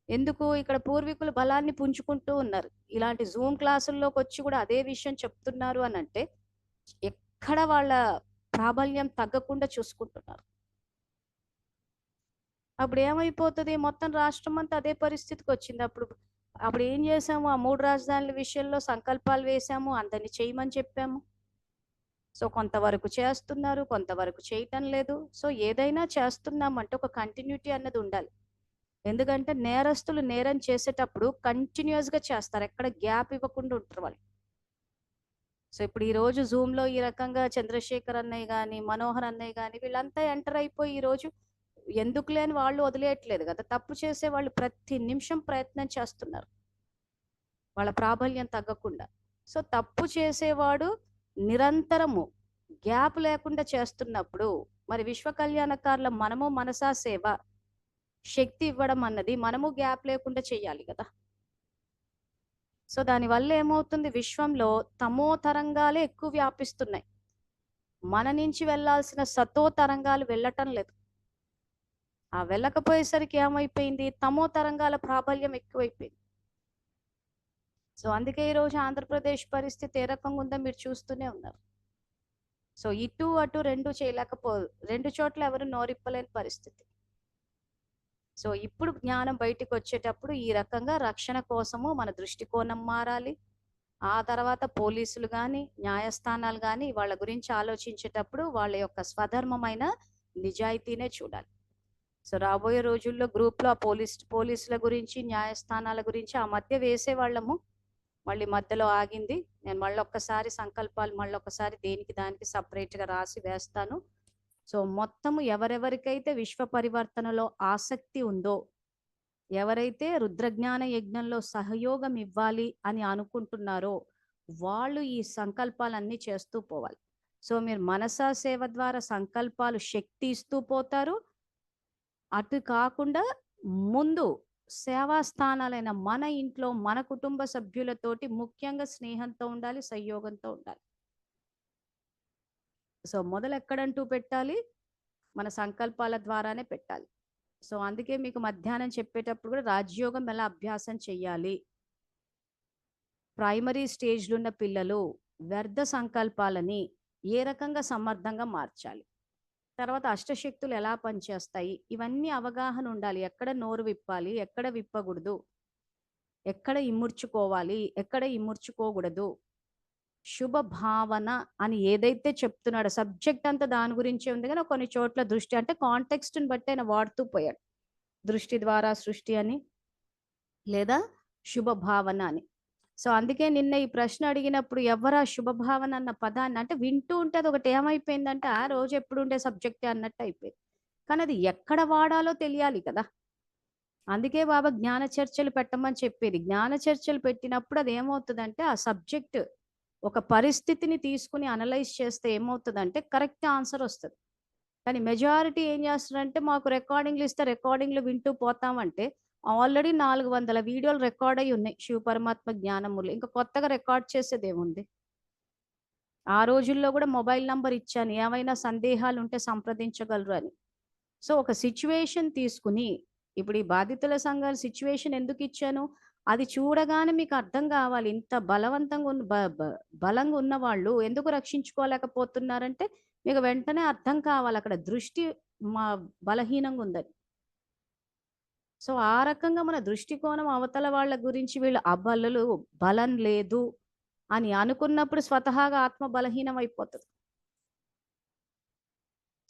ఎందుకు? ఇక్కడ పూర్వీకులు బలాన్ని పుంజుకుంటూ ఉన్నారు. ఇలాంటి జూమ్ క్లాసుల్లోకి వచ్చి కూడా అదే విషయం చెప్తున్నారు అని అంటే ఎక్కడ వాళ్ళ ప్రాబల్యం తగ్గకుండా చూసుకుంటున్నారు. అప్పుడు ఏమైపోతుంది, మొత్తం రాష్ట్రం అంతా అదే పరిస్థితికి వచ్చింది. అప్పుడు ఏం చేసాము? ఆ 3 రాజధానుల విషయంలో సంకల్పాలు వేసాము, అందరినీ చేయమని చెప్పాము. సో కొంతవరకు చేస్తున్నారు, కొంతవరకు చేయటం లేదు. సో ఏదైనా చేస్తున్నామంటే ఒక కంటిన్యూటీ అన్నది ఉండాలి. ఎందుకంటే నేరస్తులు నేరం చేసేటప్పుడు కంటిన్యూస్ గా చేస్తారు, ఎక్కడ గ్యాప్ ఇవ్వకుండా ఉంటారు వాళ్ళు. సో ఇప్పుడు ఈ రోజు జూమ్ లో ఈ రకంగా చంద్రశేఖర్ అన్నయ్య కానీ, మనోహర్ అన్నయ్య కానీ వీళ్ళంతా ఎంటర్ అయిపోయి ఈ రోజు ఎందుకు లేని వాళ్ళు వదిలేయట్లేదు కదా. తప్పు చేసే వాళ్ళు ప్రతి నిమిషం ప్రయత్నం చేస్తున్నారు వాళ్ళ ప్రాబల్యం తగ్గకుండా. సో తప్పు చేసేవాడు నిరంతరము గ్యాప్ లేకుండా చేస్తున్నప్పుడు మరి విశ్వ కళ్యాణకారుల మనము మనసా సేవ శక్తి ఇవ్వడం అన్నది మనము గ్యాప్ లేకుండా చెయ్యాలి కదా. సో దానివల్ల ఏమవుతుంది, విశ్వంలో తమో తరంగాలే ఎక్కువ వ్యాపిస్తున్నాయి. మన నుంచి వెళ్ళాల్సిన సతో తరంగాలు వెళ్ళటం లేదు. ఆ వెళ్ళకపోయేసరికి ఏమైపోయింది, తమో తరంగాల ప్రాబల్యం ఎక్కువైపోయింది. సో అందుకే ఈరోజు ఆంధ్రప్రదేశ్ పరిస్థితి ఏ రకంగా ఉందో మీరు చూస్తూనే ఉన్నారు. సో ఇటు అటు రెండు రెండు చోట్ల ఎవరు నోరిప్పలేని పరిస్థితి. సో ఇప్పుడు జ్ఞానం బయటికి వచ్చేటప్పుడు ఈ రకంగా రక్షణ కోసము మన దృష్టికోణం మారాలి. ఆ తర్వాత పోలీసులు కానీ, న్యాయస్థానాలు కానీ వాళ్ళ గురించి ఆలోచించేటప్పుడు వాళ్ళ యొక్క స్వధర్మమైన నిజాయితీనే చూడాలి. సో రాబోయే రోజుల్లో గ్రూప్లో ఆ పోలీసుల గురించి, న్యాయస్థానాల గురించి ఆ మధ్య వేసేవాళ్ళము. మళ్ళీ మధ్యలో ఆగింది. నేను మళ్ళీ ఒక్కసారి సంకల్పాలు మళ్ళీ ఒక్కసారి దేనికి దానికి సపరేట్గా రాసి వేస్తాను. సో మొత్తము ఎవరెవరికైతే విశ్వ పరివర్తనలో ఆసక్తి ఉందో, ఎవరైతే రుద్రజ్ఞాన యజ్ఞంలో సహయోగం ఇవ్వాలి అని అనుకుంటున్నారో వాళ్ళు ఈ సంకల్పాలన్నీ చేస్తూ పోవాలి. సో మీరు మనసా సేవ ద్వారా సంకల్పాలు శక్తి ఇస్తూ పోతారు. అటు కాకుండా ముందు సేవా స్థానాలైన మన ఇంట్లో మన కుటుంబ సభ్యులతోటి ముఖ్యంగా స్నేహంతో ఉండాలి, సంయోగంతో ఉండాలి. సో మొదలు ఎక్కడంటూ పెట్టాలి, మన సంకల్పాల ద్వారానే పెట్టాలి. సో అందుకే మీకు మధ్యాహ్నం చెప్పేటప్పుడు కూడా రాజయోగం ఎలా అభ్యాసం చెయ్యాలి, ప్రైమరీ స్టేజ్లో ఉన్న పిల్లలు వ్యర్థ సంకల్పాలని ఏ రకంగా సమర్థంగా మార్చాలి, తర్వాత అష్టశక్తులు ఎలా పనిచేస్తాయి, ఇవన్నీ అవగాహన ఉండాలి. ఎక్కడ నోరు విప్పాలి, ఎక్కడ విప్పకూడదు, ఎక్కడ ఇముడ్చుకోవాలి, ఎక్కడ ఇముడ్చుకోకూడదు, శుభ భావన అని ఏదైతే చెప్తున్నాడో సబ్జెక్ట్ అంతా దాని గురించే ఉంది. కానీ కొన్ని చోట్ల దృష్టి అంటే కాంటెక్స్ట్ని బట్టి ఆయన వాడుతూ పోయాడు. దృష్టి ద్వారా సృష్టి అని, లేదా శుభ భావన అని. సో అందుకే నిన్న ఈ ప్రశ్న అడిగినప్పుడు ఎవరా శుభభావన అన్న పదాన్ని అంటే వింటూ ఉంటే అది ఒకటి ఏమైపోయిందంటే ఆ రోజు ఎప్పుడు ఉండే సబ్జెక్టే అన్నట్టు అయిపోయింది. కానీ అది ఎక్కడ వాడాలో తెలియాలి కదా. అందుకే బాబా జ్ఞాన చర్చలు పెట్టమని చెప్పేది. జ్ఞాన చర్చలు పెట్టినప్పుడు అది ఏమవుతుందంటే ఆ సబ్జెక్ట్ ఒక పరిస్థితిని తీసుకుని అనలైజ్ చేస్తే ఏమవుతుందంటే కరెక్ట్ ఆన్సర్ వస్తుంది. కానీ మెజారిటీ ఏం చేస్తారంటే మాకు రికార్డింగ్లు ఇస్తే రికార్డింగ్లు వింటూ పోతామంటే ఆల్రెడీ 400 వీడియోలు రికార్డ్ అయి ఉన్నాయి శివ పరమాత్మ జ్ఞానములు. ఇంకా కొత్తగా రికార్డ్ చేసేది ఏముంది. ఆ రోజుల్లో కూడా మొబైల్ నంబర్ ఇచ్చాను, ఏమైనా సందేహాలు ఉంటే సంప్రదించగలరు అని. సో ఒక సిచ్యువేషన్ తీసుకుని, ఇప్పుడు ఈ బాధితుల సంఘాల సిచ్యువేషన్ ఎందుకు ఇచ్చాను, అది చూడగానే మీకు అర్థం కావాలి. ఇంత బలవంతంగా బలంగా ఉన్న వాళ్ళు ఎందుకు రక్షించుకోలేకపోతున్నారంటే మీకు వెంటనే అర్థం కావాలి అక్కడ దృష్టి మా బలహీనంగా ఉందని. సో ఆ రకంగా మన దృష్టికోణం అవతల వాళ్ళ గురించి వీళ్ళు అబలలు, బలం లేదు అని అనుకున్నప్పుడు స్వతహాగా ఆత్మ బలహీనం అయిపోతుంది.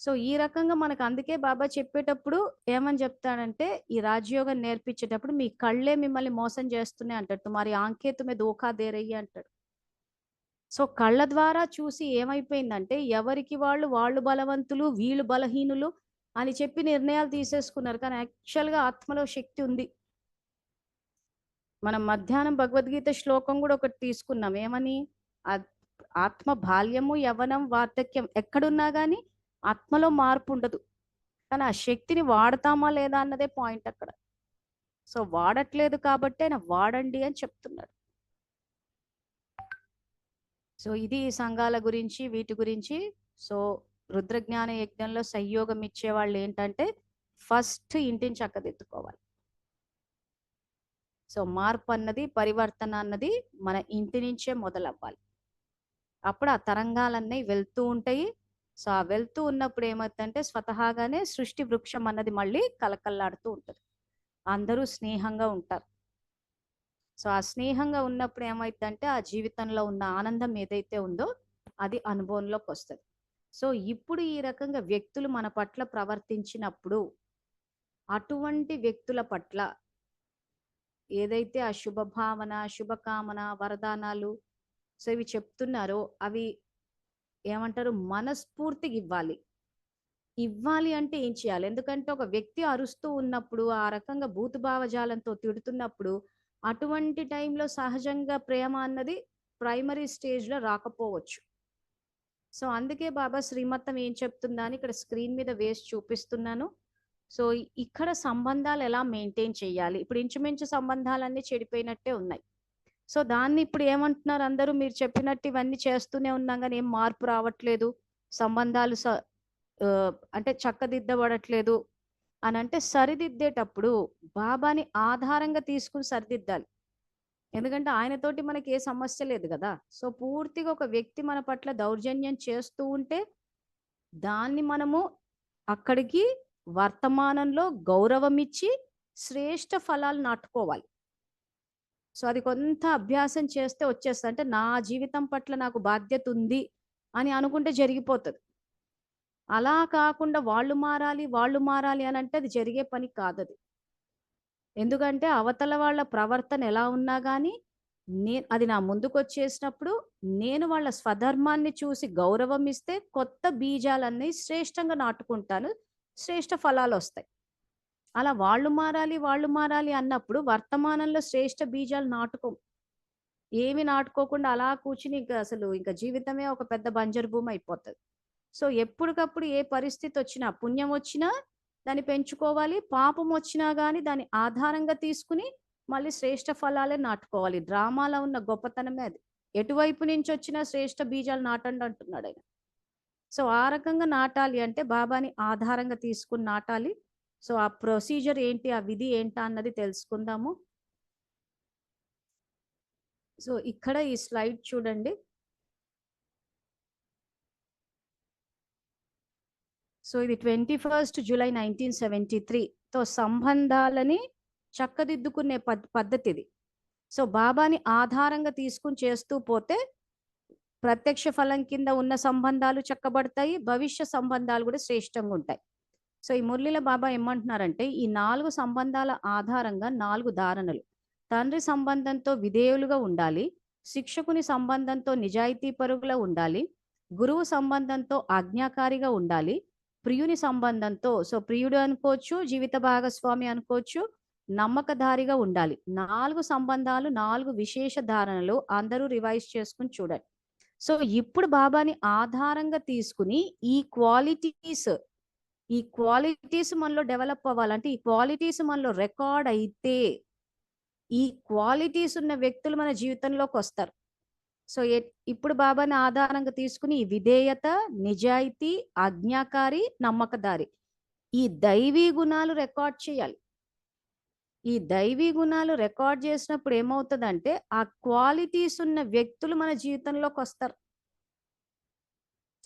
సో ఈ రకంగా మనకు అందుకే బాబా చెప్పేటప్పుడు ఏమని చెప్తాడంటే ఈ రాజయోగం నేర్పించేటప్పుడు మీ కళ్ళే మిమ్మల్ని మోసం చేస్తున్నాయి అంటాడు. తుమారి ఆంఖే తుమ్మే దోఖా దే రహీ అంటాడు. సో కళ్ళ ద్వారా చూసి ఏమైపోయిందంటే ఎవరికి వాళ్ళు బలవంతులు, వీళ్ళు బలహీనులు అని చెప్పి నిర్ణయాలు తీసేసుకున్నారు. కానీ యాక్చువల్గా ఆత్మలో శక్తి ఉంది. మనం మధ్యాహ్నం భగవద్గీత శ్లోకం కూడా ఒకటి తీసుకున్నాం. ఏమని, ఆత్మ బాల్యము, యవనం, వార్ధక్యం ఎక్కడున్నా కానీ ఆత్మలో మార్పు ఉండదు. కానీ ఆ శక్తిని వాడతామా లేదా అన్నదే పాయింట్ అక్కడ. సో వాడట్లేదు కాబట్టి ఆయన వాడండి అని చెప్తున్నాడు. సో ఇది సంఘాల గురించి, వీటి గురించి. సో రుద్రజ్ఞాన యజ్ఞంలో సంయోగం ఇచ్చే వాళ్ళు ఏంటంటే ఫస్ట్ ఇంటిని చక్కదిద్దుకోవాలి. సో మార్పు అన్నది, పరివర్తన అన్నది మన ఇంటి నుంచే మొదలవ్వాలి. అప్పుడు ఆ తరంగాలన్నీ వెళ్తూ ఉంటాయి. సో ఆ వెళ్తూ ఉన్నప్పుడు ఏమవుతుందంటే స్వతహాగానే సృష్టి వృక్షం అన్నది మళ్ళీ కలకల్లాడుతూ ఉంటుంది. అందరూ స్నేహంగా ఉంటారు. సో ఆ స్నేహంగా ఉన్నప్పుడు ఏమైందంటే ఆ జీవితంలో ఉన్న ఆనందం ఏదైతే ఉందో అది అనుభవంలోకి వస్తుంది. సో ఇప్పుడు ఈ రకంగా వ్యక్తులు మన పట్ల ప్రవర్తించినప్పుడు అటువంటి వ్యక్తుల పట్ల ఏదైతే ఆ శుభభావన, శుభకామన, వరదానాలు సో ఇవి చెప్తున్నారో అవి ఏమంటారు మనస్ఫూర్తిగా ఇవ్వాలి. ఇవ్వాలి అంటే ఏం చేయాలి? ఎందుకంటే ఒక వ్యక్తి అరుస్తూ ఉన్నప్పుడు ఆ రకంగా భూతభావజాలంతో తిడుతున్నప్పుడు అటువంటి టైంలో సహజంగా ప్రేమ అన్నది ప్రైమరీ స్టేజ్లో రాకపోవచ్చు. సో అందుకే బాబా శ్రీమతం ఏం చెప్తుందా అని ఇక్కడ స్క్రీన్ మీద వేసి చూపిస్తున్నాను. సో ఇక్కడ సంబంధాలు ఎలా మెయింటైన్ చేయాలి. ఇప్పుడు ఇంచుమించు సంబంధాలన్నీ చెడిపోయినట్టే ఉన్నాయి. సో దాన్ని ఇప్పుడు ఏమంటున్నారు అందరూ, మీరు చెప్పినట్టు ఇవన్నీ చేస్తూనే ఉన్నాం కానీ ఏం మార్పు రావట్లేదు, సంబంధాలు అంటే చక్కదిద్దబడట్లేదు అని అంటే సరిదిద్దేటప్పుడు బాబాని ఆధారంగా తీసుకుని సరిదిద్దాలి. ఎందుకంటే ఆయనతోటి మనకి ఏ సమస్య లేదు కదా. సో పూర్తిగా ఒక వ్యక్తి మన పట్ల దౌర్జన్యం చేస్తూ ఉంటే దాన్ని మనము అక్కడికి వర్తమానంలో గౌరవం ఇచ్చి శ్రేష్ఠ ఫలాలు నాటుకోవాలి. సో అది కొంత అభ్యాసం చేస్తే వచ్చేస్తుంది. అంటే నా జీవితం పట్ల నాకు బాధ్యత ఉంది అని అనుకుంటే జరిగిపోతుంది. అలా కాకుండా వాళ్ళు మారాలి అని అంటే అది జరిగే పని కాదు అది. ఎందుకంటే అవతల వాళ్ళ ప్రవర్తన ఎలా ఉన్నా కానీ అది నా ముందుకు వచ్చేసినప్పుడు నేను వాళ్ళ స్వధర్మాన్ని చూసి గౌరవం ఇస్తే కొత్త బీజాలన్నీ శ్రేష్టంగా నాటుకుంటాను, శ్రేష్ట ఫలాలు వస్తాయి. అలా వాళ్ళు మారాలి అన్నప్పుడు వర్తమానంలో శ్రేష్ట బీజాలు ఏమి నాటుకోకుండా అలా కూర్చుని ఇంకా జీవితమే ఒక పెద్ద బంజరు భూమి అయిపోతుంది. సో ఎప్పటికప్పుడు ఏ పరిస్థితి వచ్చినా, పుణ్యం వచ్చినా దాన్ని పెంచుకోవాలి, పాపం వచ్చినా కానీ దాన్ని ఆధారంగా తీసుకుని మళ్ళీ శ్రేష్ట ఫలాలే నాటుకోవాలి. డ్రామాలో ఉన్న గొప్పతనమే అది. ఎటువైపు నుంచి వచ్చినా శ్రేష్ట బీజాలు నాటండి అంటున్నాడు ఆయన. సో ఆ రకంగా నాటాలి అంటే బాబాని ఆధారంగా తీసుకుని నాటాలి. సో ఆ ప్రొసీజర్ ఏంటి, ఆ విధి ఏంటా అన్నది తెలుసుకుందాము. సో ఇక్కడ ఈ స్లైడ్ చూడండి. సో ఇది 21 జూలై 1973తో సంబంధాలని చక్కదిద్దుకునే పద్ధతి ఇది. సో బాబాని ఆధారంగా తీసుకుని చేస్తూ పోతే ప్రత్యక్ష ఫలం కింద ఉన్న సంబంధాలు చక్కబడతాయి, భవిష్య సంబంధాలు కూడా శ్రేష్టంగా ఉంటాయి. సో ఈ మురళిలో బాబా ఏమంటున్నారంటే ఈ 4 సంబంధాల ఆధారంగా 4 ధారణలు. తండ్రి సంబంధంతో విధేయులుగా ఉండాలి, శిక్షకుని సంబంధంతో నిజాయితీ పరుగులా ఉండాలి, గురువు సంబంధంతో ఆజ్ఞాకారిగా ఉండాలి, ప్రియుని సంబంధంతో, సో ప్రియుడు అనుకోవచ్చు, జీవిత భాగస్వామి అనుకోవచ్చు, నమ్మకధారిగా ఉండాలి. 4 సంబంధాలు, 4 విశేష ధారణలు అందరూ రివైజ్ చేసుకుని చూడండి. సో ఇప్పుడు బాబాని ఆధారంగా తీసుకుని ఈ క్వాలిటీస్ మనలో డెవలప్ అవ్వాలంటే, ఈ క్వాలిటీస్ మనలో రికార్డ్ అయితే ఈ క్వాలిటీస్ ఉన్న వ్యక్తులు మన జీవితంలోకి వస్తారు. సో ఇప్పుడు బాబాని ఆధారంగా తీసుకుని ఈ విధేయత, నిజాయితీ, ఆజ్ఞాకారి, నమ్మకదారి, ఈ దైవీ గుణాలు రికార్డ్ చేయాలి. ఈ దైవీ గుణాలు రికార్డ్ చేసినప్పుడు ఏమవుతుందంటే ఆ క్వాలిటీస్ ఉన్న వ్యక్తులు మన జీవితంలోకి వస్తారు.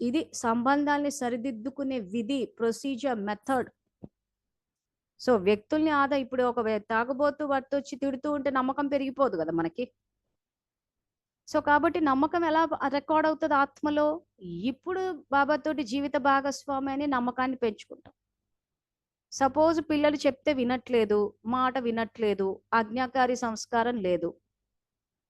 ఇది సంబంధాల్ని సరిదిద్దుకునే విధి, ప్రొసీజర్, మెథడ్. సో వ్యక్తుల్ని ఇప్పుడు ఒక తాగుబోతు భర్త వచ్చి తిడుతూ ఉంటే నమ్మకం పెరిగిపోదు కదా మనకి. సో కాబట్టి నమ్మకం ఎలా రికార్డ్ అవుతుంది ఆత్మలో? ఇప్పుడు బాబాతోటి జీవిత భాగస్వామి అని నమ్మకాన్ని పెంచుకుంటాం. సపోజ్ పిల్లలు చెప్తే వినట్లేదు, మాట వినట్లేదు, ఆజ్ఞాకారి సంస్కారం లేదు.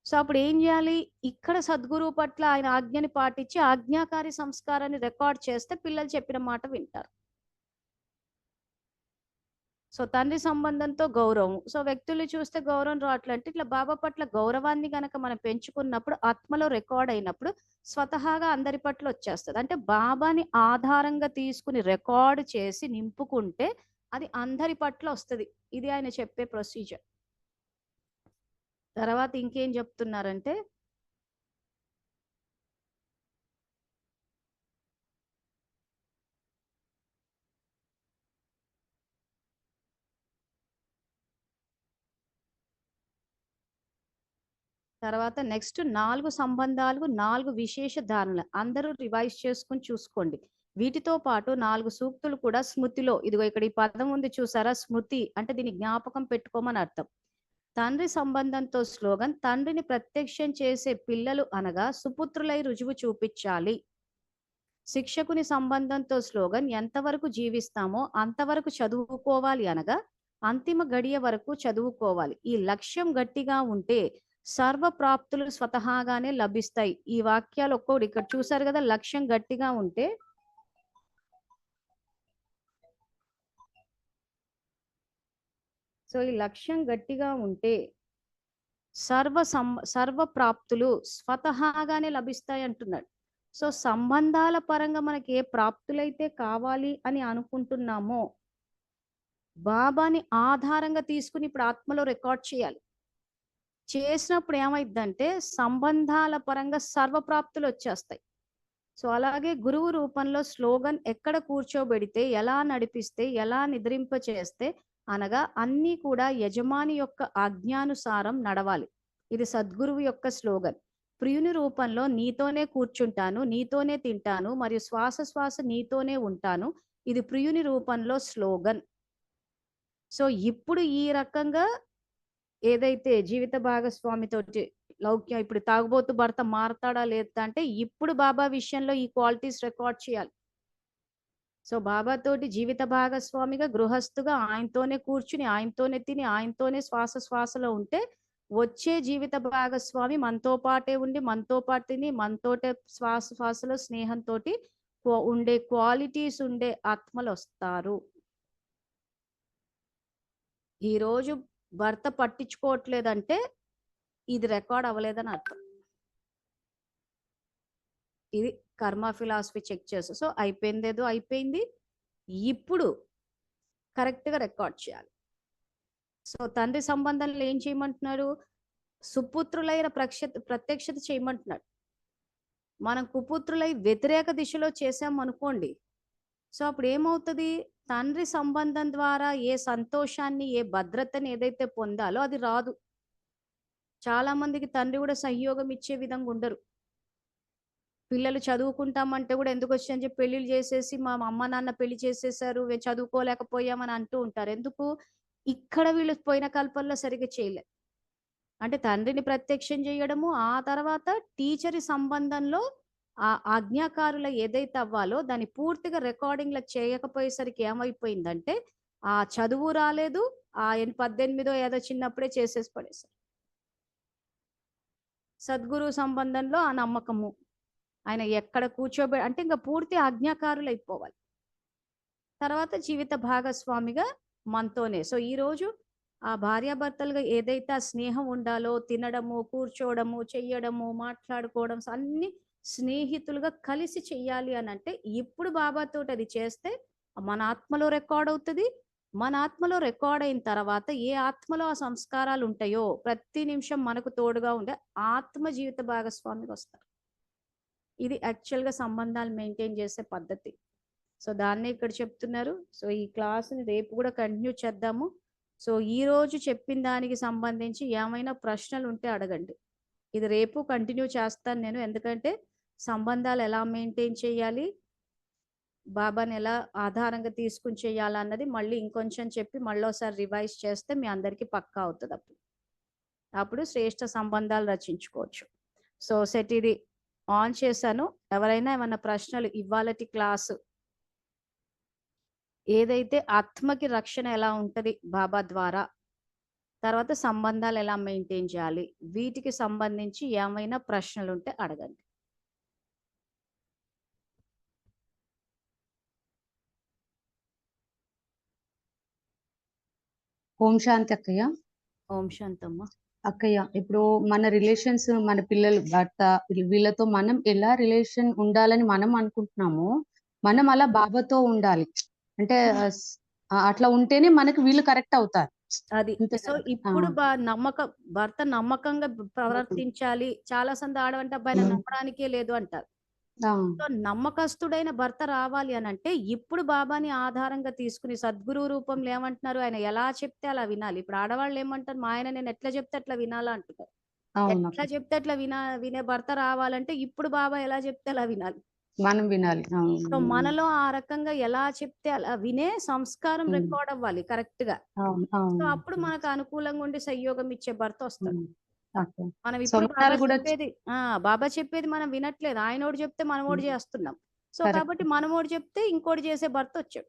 సో అప్పుడు ఏం చేయాలి? ఇక్కడ సద్గురువు పట్ల ఆయన ఆజ్ఞని పాటించి ఆజ్ఞాకారి సంస్కారాన్ని రికార్డ్ చేస్తే పిల్లలు చెప్పిన మాట వింటారు. సో తండ్రి సంబంధంతో గౌరవం. సో వ్యక్తులు చూస్తే గౌరవం రావట్లంటే ఇట్లా బాబా పట్ల గౌరవాన్ని గనక మనం పెంచుకున్నప్పుడు ఆత్మలో రికార్డ్ అయినప్పుడు స్వతహాగా అందరి పట్ల వచ్చేస్తుంది. అంటే బాబాని ఆధారంగా తీసుకుని రికార్డ్ చేసి నింపుకుంటే అది అందరి పట్ల వస్తుంది. ఇది ఆయన చెప్పే ప్రొసీజర్. తర్వాత ఇంకేం చెప్తున్నారంటే తర్వాత నెక్స్ట్ 4 సంబంధాలు, 4 విశేష ధారణలు అందరూ రివైజ్ చేసుకుని చూసుకోండి. వీటితో పాటు 4 సూక్తులు కూడా స్మృతిలో, ఇదిగో ఇక్కడ ఈ పదం ఉంది చూసారా, స్మృతి అంటే దీన్ని జ్ఞాపకం పెట్టుకోమని అర్థం. తండ్రి సంబంధంతో స్లోగన్, తండ్రిని ప్రత్యక్షం చేసే పిల్లలు అనగా సుపుత్రులై రుజువు చూపించాలి. శిక్షకుని సంబంధంతో స్లోగన్, ఎంతవరకు జీవిస్తామో అంతవరకు చదువుకోవాలి అనగా అంతిమ గడియ వరకు చదువుకోవాలి. ఈ లక్ష్యం గట్టిగా ఉంటే సర్వ ప్రాప్తులు స్వతహాగానే లభిస్తాయి. ఈ వాక్యాలు ఒక్కొక్కటి ఇక్కడ చూసారు కదా, లక్ష్యం గట్టిగా ఉంటే సో ఈ లక్ష్యం గట్టిగా ఉంటే సర్వ ప్రాప్తులు స్వతహాగానే లభిస్తాయి అంటున్నాడు. సో సంబంధాల పరంగా మనకి ఏ ప్రాప్తులైతే కావాలి అని అనుకుంటున్నామో బాబాని ఆధారంగా తీసుకుని ఇప్పుడు ఆత్మలో రికార్డ్ చేయాలి. చేసినప్పుడు ఏమైందంటే సంబంధాల పరంగా సర్వప్రాప్తులు వచ్చేస్తాయి. సో అలాగే గురువు రూపంలో స్లోగన్ ఎక్కడ కూర్చోబెడితే, ఎలా నడిపిస్తే, ఎలా నిద్రింప చేస్తే అనగా అన్నీ కూడా యజమాని యొక్క ఆజ్ఞానుసారం నడవాలి. ఇది సద్గురువు యొక్క స్లోగన్. ప్రియుని రూపంలో నీతోనే కూర్చుంటాను, నీతోనే తింటాను మరియు శ్వాస నీతోనే ఉంటాను. ఇది ప్రియుని రూపంలో స్లోగన్. సో ఇప్పుడు ఈ రకంగా ఏదైతే జీవిత భాగస్వామితోటి లౌక్యం, ఇప్పుడు తాగుబోతు భర్త మారతాడా లేదా అంటే ఇప్పుడు బాబా విషయంలో ఈ క్వాలిటీస్ రికార్డ్ చేయాలి. సో బాబాతోటి జీవిత భాగస్వామిగా, గృహస్థుగా ఆయనతోనే కూర్చుని, ఆయనతోనే తిని, ఆయనతోనే శ్వాసలో ఉంటే వచ్చే జీవిత భాగస్వామి మనతో పాటే ఉండి మనతో పాటిని మనతోటే శ్వాసలో స్నేహంతో ఉండే క్వాలిటీస్ ఉండే ఆత్మలు వస్తారు. ఈరోజు భర్త పట్టించుకోవట్లేదంటే ఇది రికార్డ్ అవ్వలేదని అర్థం. ఇది కర్మ ఫిలాసఫీ చెక్ చేసి, సో అయిపోయింది, ఏదో అయిపోయింది, ఇప్పుడు కరెక్ట్గా రికార్డ్ చేయాలి. సో తండ్రి సంబంధంలో ఏం చేయమంటున్నాడు? సుపుత్రులైన ప్రత్యక్షత చేయమంటున్నాడు. మనం కుపుత్రులై వ్యతిరేక దిశలో చేసాం అనుకోండి, సో అప్పుడు ఏమవుతుంది? తండ్రి సంబంధం ద్వారా ఏ సంతోషాన్ని, ఏ భద్రతని ఏదైతే పొందాలో అది రాదు. చాలా మందికి తండ్రి కూడా సహయోగం ఇచ్చే విధంగా ఉండరు. పిల్లలు చదువుకుంటామంటే కూడా ఎందుకు వచ్చని చెప్పి పెళ్లిళ్ళు చేసేసి, మా అమ్మ నాన్న పెళ్లి చేసేసారు, చదువుకోలేకపోయామని అంటూ ఉంటారు. ఎందుకు? ఇక్కడ వీళ్ళు పోయిన కల్పంలో సరిగ్గా చేయలేదు. అంటే తండ్రిని ప్రత్యక్షం చేయడము, ఆ తర్వాత టీచర్ సంబంధంలో ఆ ఆజ్ఞాకారుల ఏదైతే అవ్వాలో దాన్ని పూర్తిగా రికార్డింగ్లో చేయకపోయేసరికి ఏమైపోయిందంటే ఆ చదువు రాలేదు, ఆ 18 ఏదో చిన్నప్పుడే చేసేసి పడేశారు. సద్గురు సంబంధంలో ఆ నమ్మకము, ఆయన ఎక్కడ అంటే ఇంకా పూర్తి ఆజ్ఞాకారులు అయిపోవాలి. తర్వాత జీవిత భాగస్వామిగా మనతోనే. సో ఈరోజు ఆ భార్యాభర్తలుగా ఏదైతే ఆ స్నేహం ఉండాలో, తినడము, కూర్చోవడము, చెయ్యడము, మాట్లాడుకోవడం, అన్ని స్నేహితులుగా కలిసి చెయ్యాలి అని అంటే ఇప్పుడు బాబాతో అది చేస్తే మన ఆత్మలో రికార్డ్ అవుతుంది. మన ఆత్మలో రికార్డ్ అయిన తర్వాత ఏ ఆత్మలో ఆ సంస్కారాలు ఉంటాయో ప్రతి నిమిషం మనకు తోడుగా ఉండే ఆత్మ జీవిత భాగస్వామిగా వస్తారు. ఇది యాక్చువల్గా సంబంధాలు మెయింటైన్ చేసే పద్ధతి. సో దాన్నే ఇక్కడ చెప్తున్నారు. సో ఈ క్లాస్ని రేపు కూడా కంటిన్యూ చేద్దాము. సో ఈ రోజు చెప్పిన దానికి సంబంధించి ఏమైనా ప్రశ్నలు ఉంటే అడగండి. ఇది రేపు కంటిన్యూ చేస్తాను నేను, ఎందుకంటే సంబంధాలు ఎలా మెయింటైన్ చేయాలి, బాబాని ఎలా ఆధారంగా తీసుకుని చేయాలన్నది మళ్ళీ ఇంకొంచెం చెప్పి మళ్ళీ ఒకసారి రివైజ్ చేస్తే మీ అందరికీ పక్కా అవుతుంది. అప్పుడు శ్రేష్ఠ సంబంధాలు రచించుకోవచ్చు. సో సెట్ ఇది ఆన్ చేశాను. ఎవరైనా ఏమన్నా ప్రశ్నలు, ఇవాళటి క్లాసు ఏదైతే ఆత్మకి రక్షణ ఎలా ఉంటది బాబా ద్వారా, తర్వాత సంబంధాలు ఎలా మెయింటైన్ చేయాలి, వీటికి సంబంధించి ఏమైనా ప్రశ్నలు ఉంటే అడగండి. ఓం శాంతి అక్కయ్య. ఓం శాంతమ్మ. అక్కయ్య, ఇప్పుడు మన రిలేషన్స్, మన పిల్లలు, భర్త, వీళ్ళతో మనం ఎలా రిలేషన్ ఉండాలని మనం అనుకుంటున్నామో మనం అలా బాబాతో ఉండాలి. అంటే అట్లా ఉంటేనే మనకి వీళ్ళు కరెక్ట్ అవుతారు. అది సో ఇప్పుడు భర్త నమ్మకంగా ప్రవర్తించాలి. చాలా సంది ఆడవంటే అబ్బాయిని నమ్మడానికే లేదు అంటారు. సో నమ్మకస్తుడైన భర్త రావాలి అని అంటే ఇప్పుడు బాబాని ఆధారంగా తీసుకుని సద్గురు రూపంలో ఏమంటున్నారు, ఆయన ఎలా చెప్తే అలా వినాలి. ఇప్పుడు ఆడవాళ్ళు ఏమంటారు, మా ఆయన నేను ఎట్లా చెప్తే అట్లా వినాలా అంటున్నారు. ఎట్లా చెప్తే అట్లా వినే భర్త రావాలంటే ఇప్పుడు బాబా ఎలా చెప్తే అలా వినాలి, మనం వినాలి. సో మనలో ఆ రకంగా ఎలా చెప్తే అలా వినే సంస్కారం రికార్డ్ అవ్వాలి కరెక్ట్ గా. సో అప్పుడు మనకు అనుకూలంగా ఉండి సహయోగం ఇచ్చే భర్త వస్తాడు. మనం ఇప్పుడు బాబా చెప్పేది మనం వినట్లేదు, ఆయనోడు చెప్తే మనమోడు చేస్తున్నాం. సో కాబట్టి మనమోడు చెప్తే ఇంకోటి చేసే భర్త వచ్చాడు.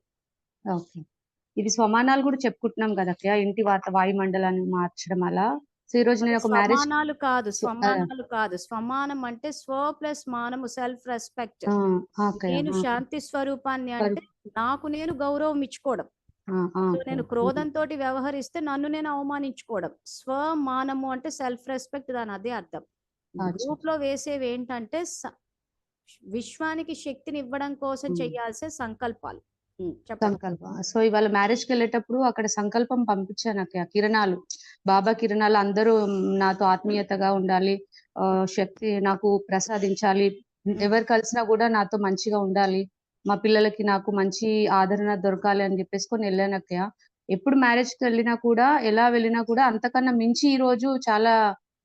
ఇది స్వమానాలు కూడా చెప్పుకుంటున్నాం కదా, ఇంటి వాయుమండలాన్ని మార్చడం అలా. సో ఈ రోజు నేను ఒక స్వమానాలు కాదు, స్వమానం అంటే స్వ ప్లస్ మానము, సెల్ఫ్ రెస్పెక్ట్. నేను శాంతి స్వరూపాన్ని అంటే నాకు నేను గౌరవం ఇచ్చుకోవడం. సో నేను క్రోధంతో వ్యవహరిస్తే నన్ను నేను అవమానించుకోవడం. స్వమానము అంటే సెల్ఫ్ రెస్పెక్ట్, దాని అదే అర్థం. గ్రూప్ లో వేసేవి ఏంటంటే విశ్వానికి శక్తిని ఇవ్వడం కోసం చేయాల్సే సంకల్పాలు. సో ఇవాళ మ్యారేజ్ కి వెళ్ళేటప్పుడు అక్కడ సంకల్పం పంపించాను అక్క, కిరణాలు, బాబా కిరణాలు, అందరూ నాతో ఆత్మీయతగా ఉండాలి, శక్తి నాకు ప్రసాదించాలి, ఎవరు కలిసినా కూడా నాతో మంచిగా ఉండాలి, మా పిల్లలకి నాకు మంచి ఆదరణ దొరకాలి అని చెప్పేసుకొని వెళ్ళాను అక్కయ్య. ఎప్పుడు మ్యారేజ్ కి వెళ్ళినా కూడా, ఎలా వెళ్ళినా కూడా అంతకన్నా మించి ఈ రోజు చాలా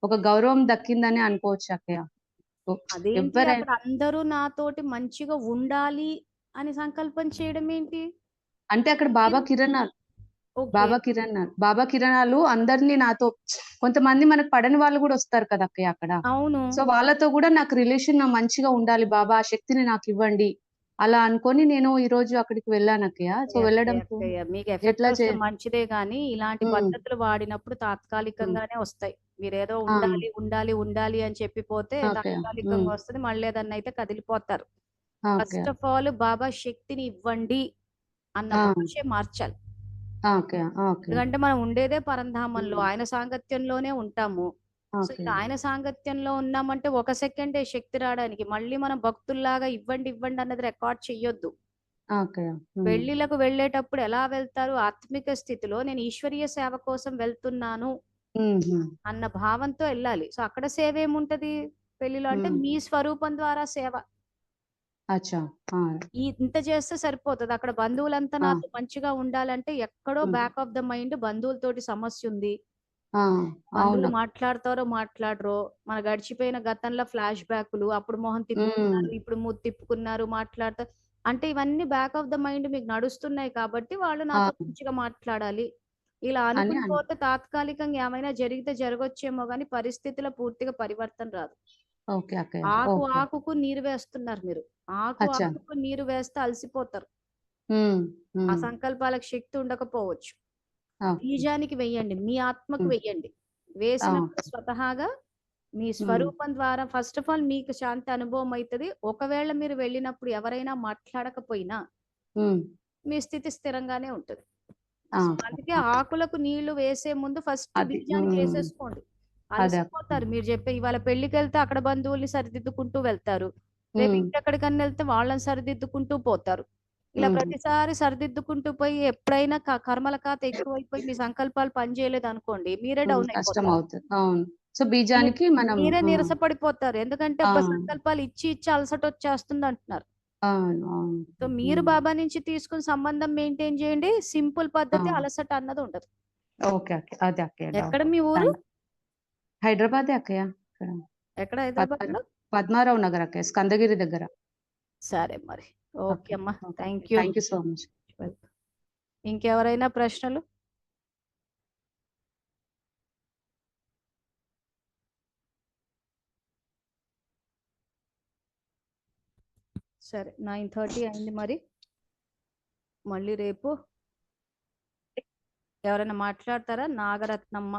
ఒక గౌరవం దక్కిందని అనుకోవచ్చు అక్కయ్య. అందరూ నాతోటి మంచిగా ఉండాలి అని సంకల్పం చేయడం ఏంటి అంటే అక్కడ బాబా కిరణాలు అందరినీ నాతో, కొంతమంది మనకు పడని వాళ్ళు కూడా వస్తారు కదా అక్కయ్య అక్కడ. అవును. సో వాళ్ళతో కూడా నాకు రిలేషన్ మంచిగా ఉండాలి బాబా, ఆ శక్తిని నాకు ఇవ్వండి అలా అనుకొని నేను ఈ రోజు అక్కడికి వెళ్ళాను అక్కయ్య. సో వెళ్ళడంతో మీకు ఎఫెక్ట్ ఎట్లా వస్తే మంచిదే గానీ ఇలాంటి ఉమ్, పద్ధతులు వాడినప్పుడు తాత్కాలికంగానే వస్తాయి. మీరేదో ఉండాలి ఉండాలి ఉండాలి అని చెప్పిపోతే ఓకే. తాత్కాలికంగా వస్తుంది, మళ్ళీ ఏదన్నా అయితే కదిలిపోతారు. ఓకే. ఫస్ట్ ఆఫ్ ఆల్ బాబా శక్తిని ఇవ్వండి అన్న భాషే మార్చాలి. ఓకే. ఓకే. ఎందుకంటే మనం ఉండేదే పరంధామంలో, ఆయన సాంగత్యంలోనే ఉంటాము. So okay. ఇక ఆయన సాంగత్యంలో ఉన్నామంటే ఒక సెకండే శక్తి రావడానికి. మళ్ళీ మనం భక్తుల్లాగా ఇవ్వండి ఇవ్వండి అన్నది రికార్డ్ చెయ్యొద్దు. ఓకే. పెళ్లిలకు వెళ్ళేటప్పుడు ఎలా వెళ్తారు? ఆత్మిక స్థితిలో నేను ఈశ్వరీయ సేవ కోసం వెళ్తున్నాను అన్న భావంతో వెళ్ళాలి. సో అక్కడ సేవ ఏముంటది పెళ్లిలో అంటే మీ స్వరూపం ద్వారా సేవ. అచ్చా. ఇంత చేస్తే సరిపోతుంది. అక్కడ బంధువులంతా నాతో మంచిగా ఉండాలంటే ఎక్కడో బ్యాక్ ఆఫ్ ద మైండ్ బంధువులతోటి సమస్య ఉంది, బంధువులు మాట్లాడతారో మాట్లాడరో, మన గడిచిపోయిన గతంలో ఫ్లాష్ బ్యాక్లు, అప్పుడు మొహం తిప్పుకున్నారు, ఇప్పుడు మూతి తిప్పుకున్నారు, మాట్లాడతారు అంటే ఇవన్నీ బ్యాక్ ఆఫ్ ద మైండ్ మీకు నడుస్తున్నాయి కాబట్టి వాళ్ళు నాతో మంచిగా మాట్లాడాలి ఇలా అనుకుని పోతే తాత్కాలికంగా ఏమైనా జరిగితే జరగొచ్చేమో గానీ పరిస్థితిలో పూర్తిగా పరివర్తన రాదు. ఆకు ఆకుకు నీరు వేస్తున్నారు మీరు, ఆకుకు నీరు వేస్తే అలసిపోతారు. ఆ సంకల్పాలకు శక్తి ఉండకపోవచ్చు. బీజానికి వెయ్యండి, మీ ఆత్మకు వెయ్యండి. వేసినప్పుడు స్వతహాగా మీ స్వరూపం ద్వారా ఫస్ట్ ఆఫ్ ఆల్ మీకు శాంతి అనుభవం అవుతుంది. ఒకవేళ మీరు వెళ్ళినప్పుడు ఎవరైనా మాట్లాడకపోయినా మీ స్థితి స్థిరంగానే ఉంటుంది. అందుకే ఆకులకు నీళ్లు వేసే ముందు ఫస్ట్ బీజానికి వేసేసుకోండి. అలసిపోతారు. మీరు చెప్పే ఇవాళ పెళ్లికి వెళ్తే అక్కడ బంధువుల్ని సరిదిద్దుకుంటూ వెళ్తారు, రేపు ఇంకెక్కడికన్నా వెళ్తే వాళ్ళని సరిదిద్దుకుంటూ పోతారు. ఇలా ప్రతిసారి సరిదిద్దుకుంటూ పోయి ఎప్పుడైనా కర్మల ఖాత ఎక్కువైపోయి మీ సంకల్పాలు పనిచేయలేదు అనుకోండి, మీరే డౌన్ అయిపోతారు. సో బీజానికి మీరే నీరసపడిపోతారు. ఎందుకంటే సంకల్పాలు ఇచ్చి ఇచ్చి అలసట వచ్చేస్తుంది అంటున్నారు. సో మీరు బాబా నుంచి తీసుకుని సంబంధం మెయింటైన్ చేయండి. సింపుల్ పద్ధతి, అలసట అన్నది ఉండదు. ఎక్కడ మీ ఊరు? హైదరాబాద్ అక్కయ్య. ఎక్కడ హైదరాబాద్ లో? పద్మారావు నగర్ అక్కయ్య, స్కందగిరి దగ్గర. సరే మరి, ఓకే అమ్మా, థ్యాంక్ యూ సో మచ్. ఇంకెవరైనా ప్రశ్నలు? సరే 9:30 అయింది మరి, మళ్ళీ రేపు ఎవరైనా మాట్లాడతారా? నాగరత్నమ్మ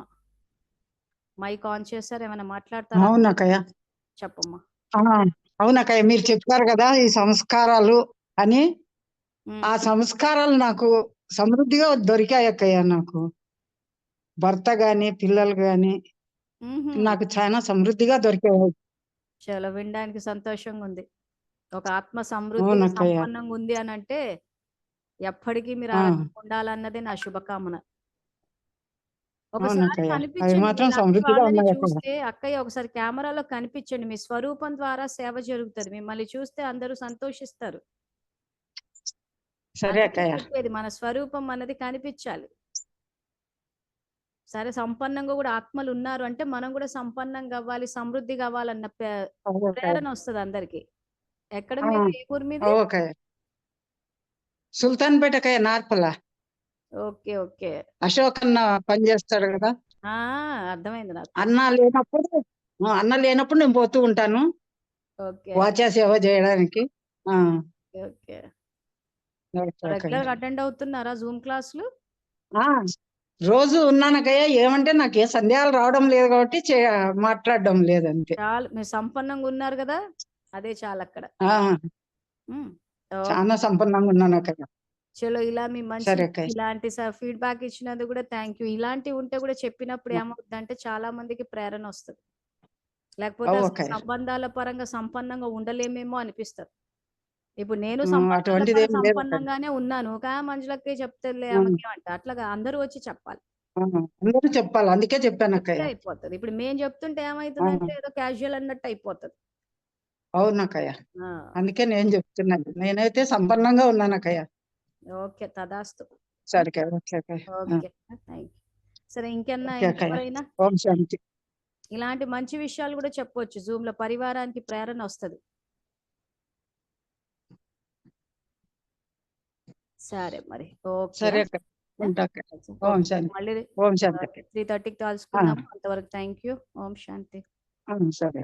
మైక్ ఆన్ చేశారు, ఏమైనా మాట్లాడతారా? అవునక్కయ్య, చెప్పమ్మా. అవునక్కయ్య, మీరు చెప్పారు కదా ఈ సంస్కారాలు అని, ఆ సంస్కారాలు నాకు సమృద్ధిగా దొరికాయి అక్కయ్య. నాకు భర్త గాని పిల్లలు గాని నాకు చాలా సమృద్ధిగా దొరికాయి. చాలా వినడానికి సంతోషంగా ఉంది. ఒక ఆత్మ సమృద్ధి సంపన్నంగా ఉంది అని అంటే ఎప్పటికీ మీరు ఉండాలన్నదే నా శుభకామన. ఒకసారి కనిపించండి, చూస్తే అక్కయ్య ఒకసారి కెమెరాలో కనిపించండి, మీ స్వరూపం ద్వారా సేవ జరుగుతుంది. మిమ్మల్ని చూస్తే అందరూ సంతోషిస్తారు. చెప్పేది మన స్వరూపం అన్నది కనిపించాలి. సరే, సంపన్నంగా కూడా ఆత్మలు ఉన్నారు అంటే మనం కూడా సంపన్నంగా అవ్వాలి, సమృద్ధి కావాలన్న ప్రేరణ వస్తుంది అందరికి. ఎక్కడ మీరు, ఏ ఊరు మీది? సుల్తాన్పేట అక్కయ్య, నార్పల. Okay okay. అశోక్ అన్న పని చేస్తాడు కదా, అర్థమైంది నాకు. అన్న లేనప్పుడు నేను పోతూ ఉంటాను వాచా సేవ చేయడానికి. రెగ్యులర్ అటెండ్ అవుతున్నారా జూమ్ క్లాసులు? రోజు ఉన్నానకయ్యా. ఏమంటే నాకు ఏ సందేహాలు రావడం లేదు కాబట్టి మాట్లాడడం లేదంతే. చాలు, మీరు సంపన్నంగా ఉన్నారు కదా, అదే చాలు అక్కడ. చాలా సంపన్నంగా ఉన్నాను అక్కడ. చలో, ఇలా మీ మంచి ఇలాంటి ఫీడ్బ్యాక్ ఇచ్చినందుకు కూడా థ్యాంక్ యూ. ఇలాంటివి ఉంటే కూడా చెప్పినప్పుడు ఏమవుతుందంటే చాలా మందికి ప్రేరణ వస్తుంది. లేకపోతే సంబంధాల పరంగా సంపన్నంగా ఉండలేమేమో అనిపిస్తారు. ఇప్పుడు నేను సంపన్నంగానే ఉన్నాను, మంజులకే చెప్తలే అంట, అట్లాగా అందరూ వచ్చి చెప్పాలి, అందరూ చెప్పాలి. అందుకే చెప్పాను అక్కయ్య. అయిపోతుంది. ఇప్పుడు మేము చెప్తుంటే ఏమైతుందంటే ఏదో క్యాజువల్ అన్నట్టు అయిపోతుంది. అవునక్కయ్య, అందుకే నేను చెప్తున్నాను. నేనైతే సంపన్నంగా ఉన్నాను అక్కయ్య. ఓకే, తదాస్తు. సరే, సరే, ఇంకెన్నా ఎవరైనా ఇలాంటి మంచి విషయాలు కూడా చెప్పవచ్చు జూమ్ లో, పరివారానికి ప్రేరణ వస్తుంది. సరే మరి, ఓకే. మళ్ళీ 3:30కి కలుసుకుందాం. అంతవరకు థ్యాంక్ యూ. ఓం శాంతి. సరే.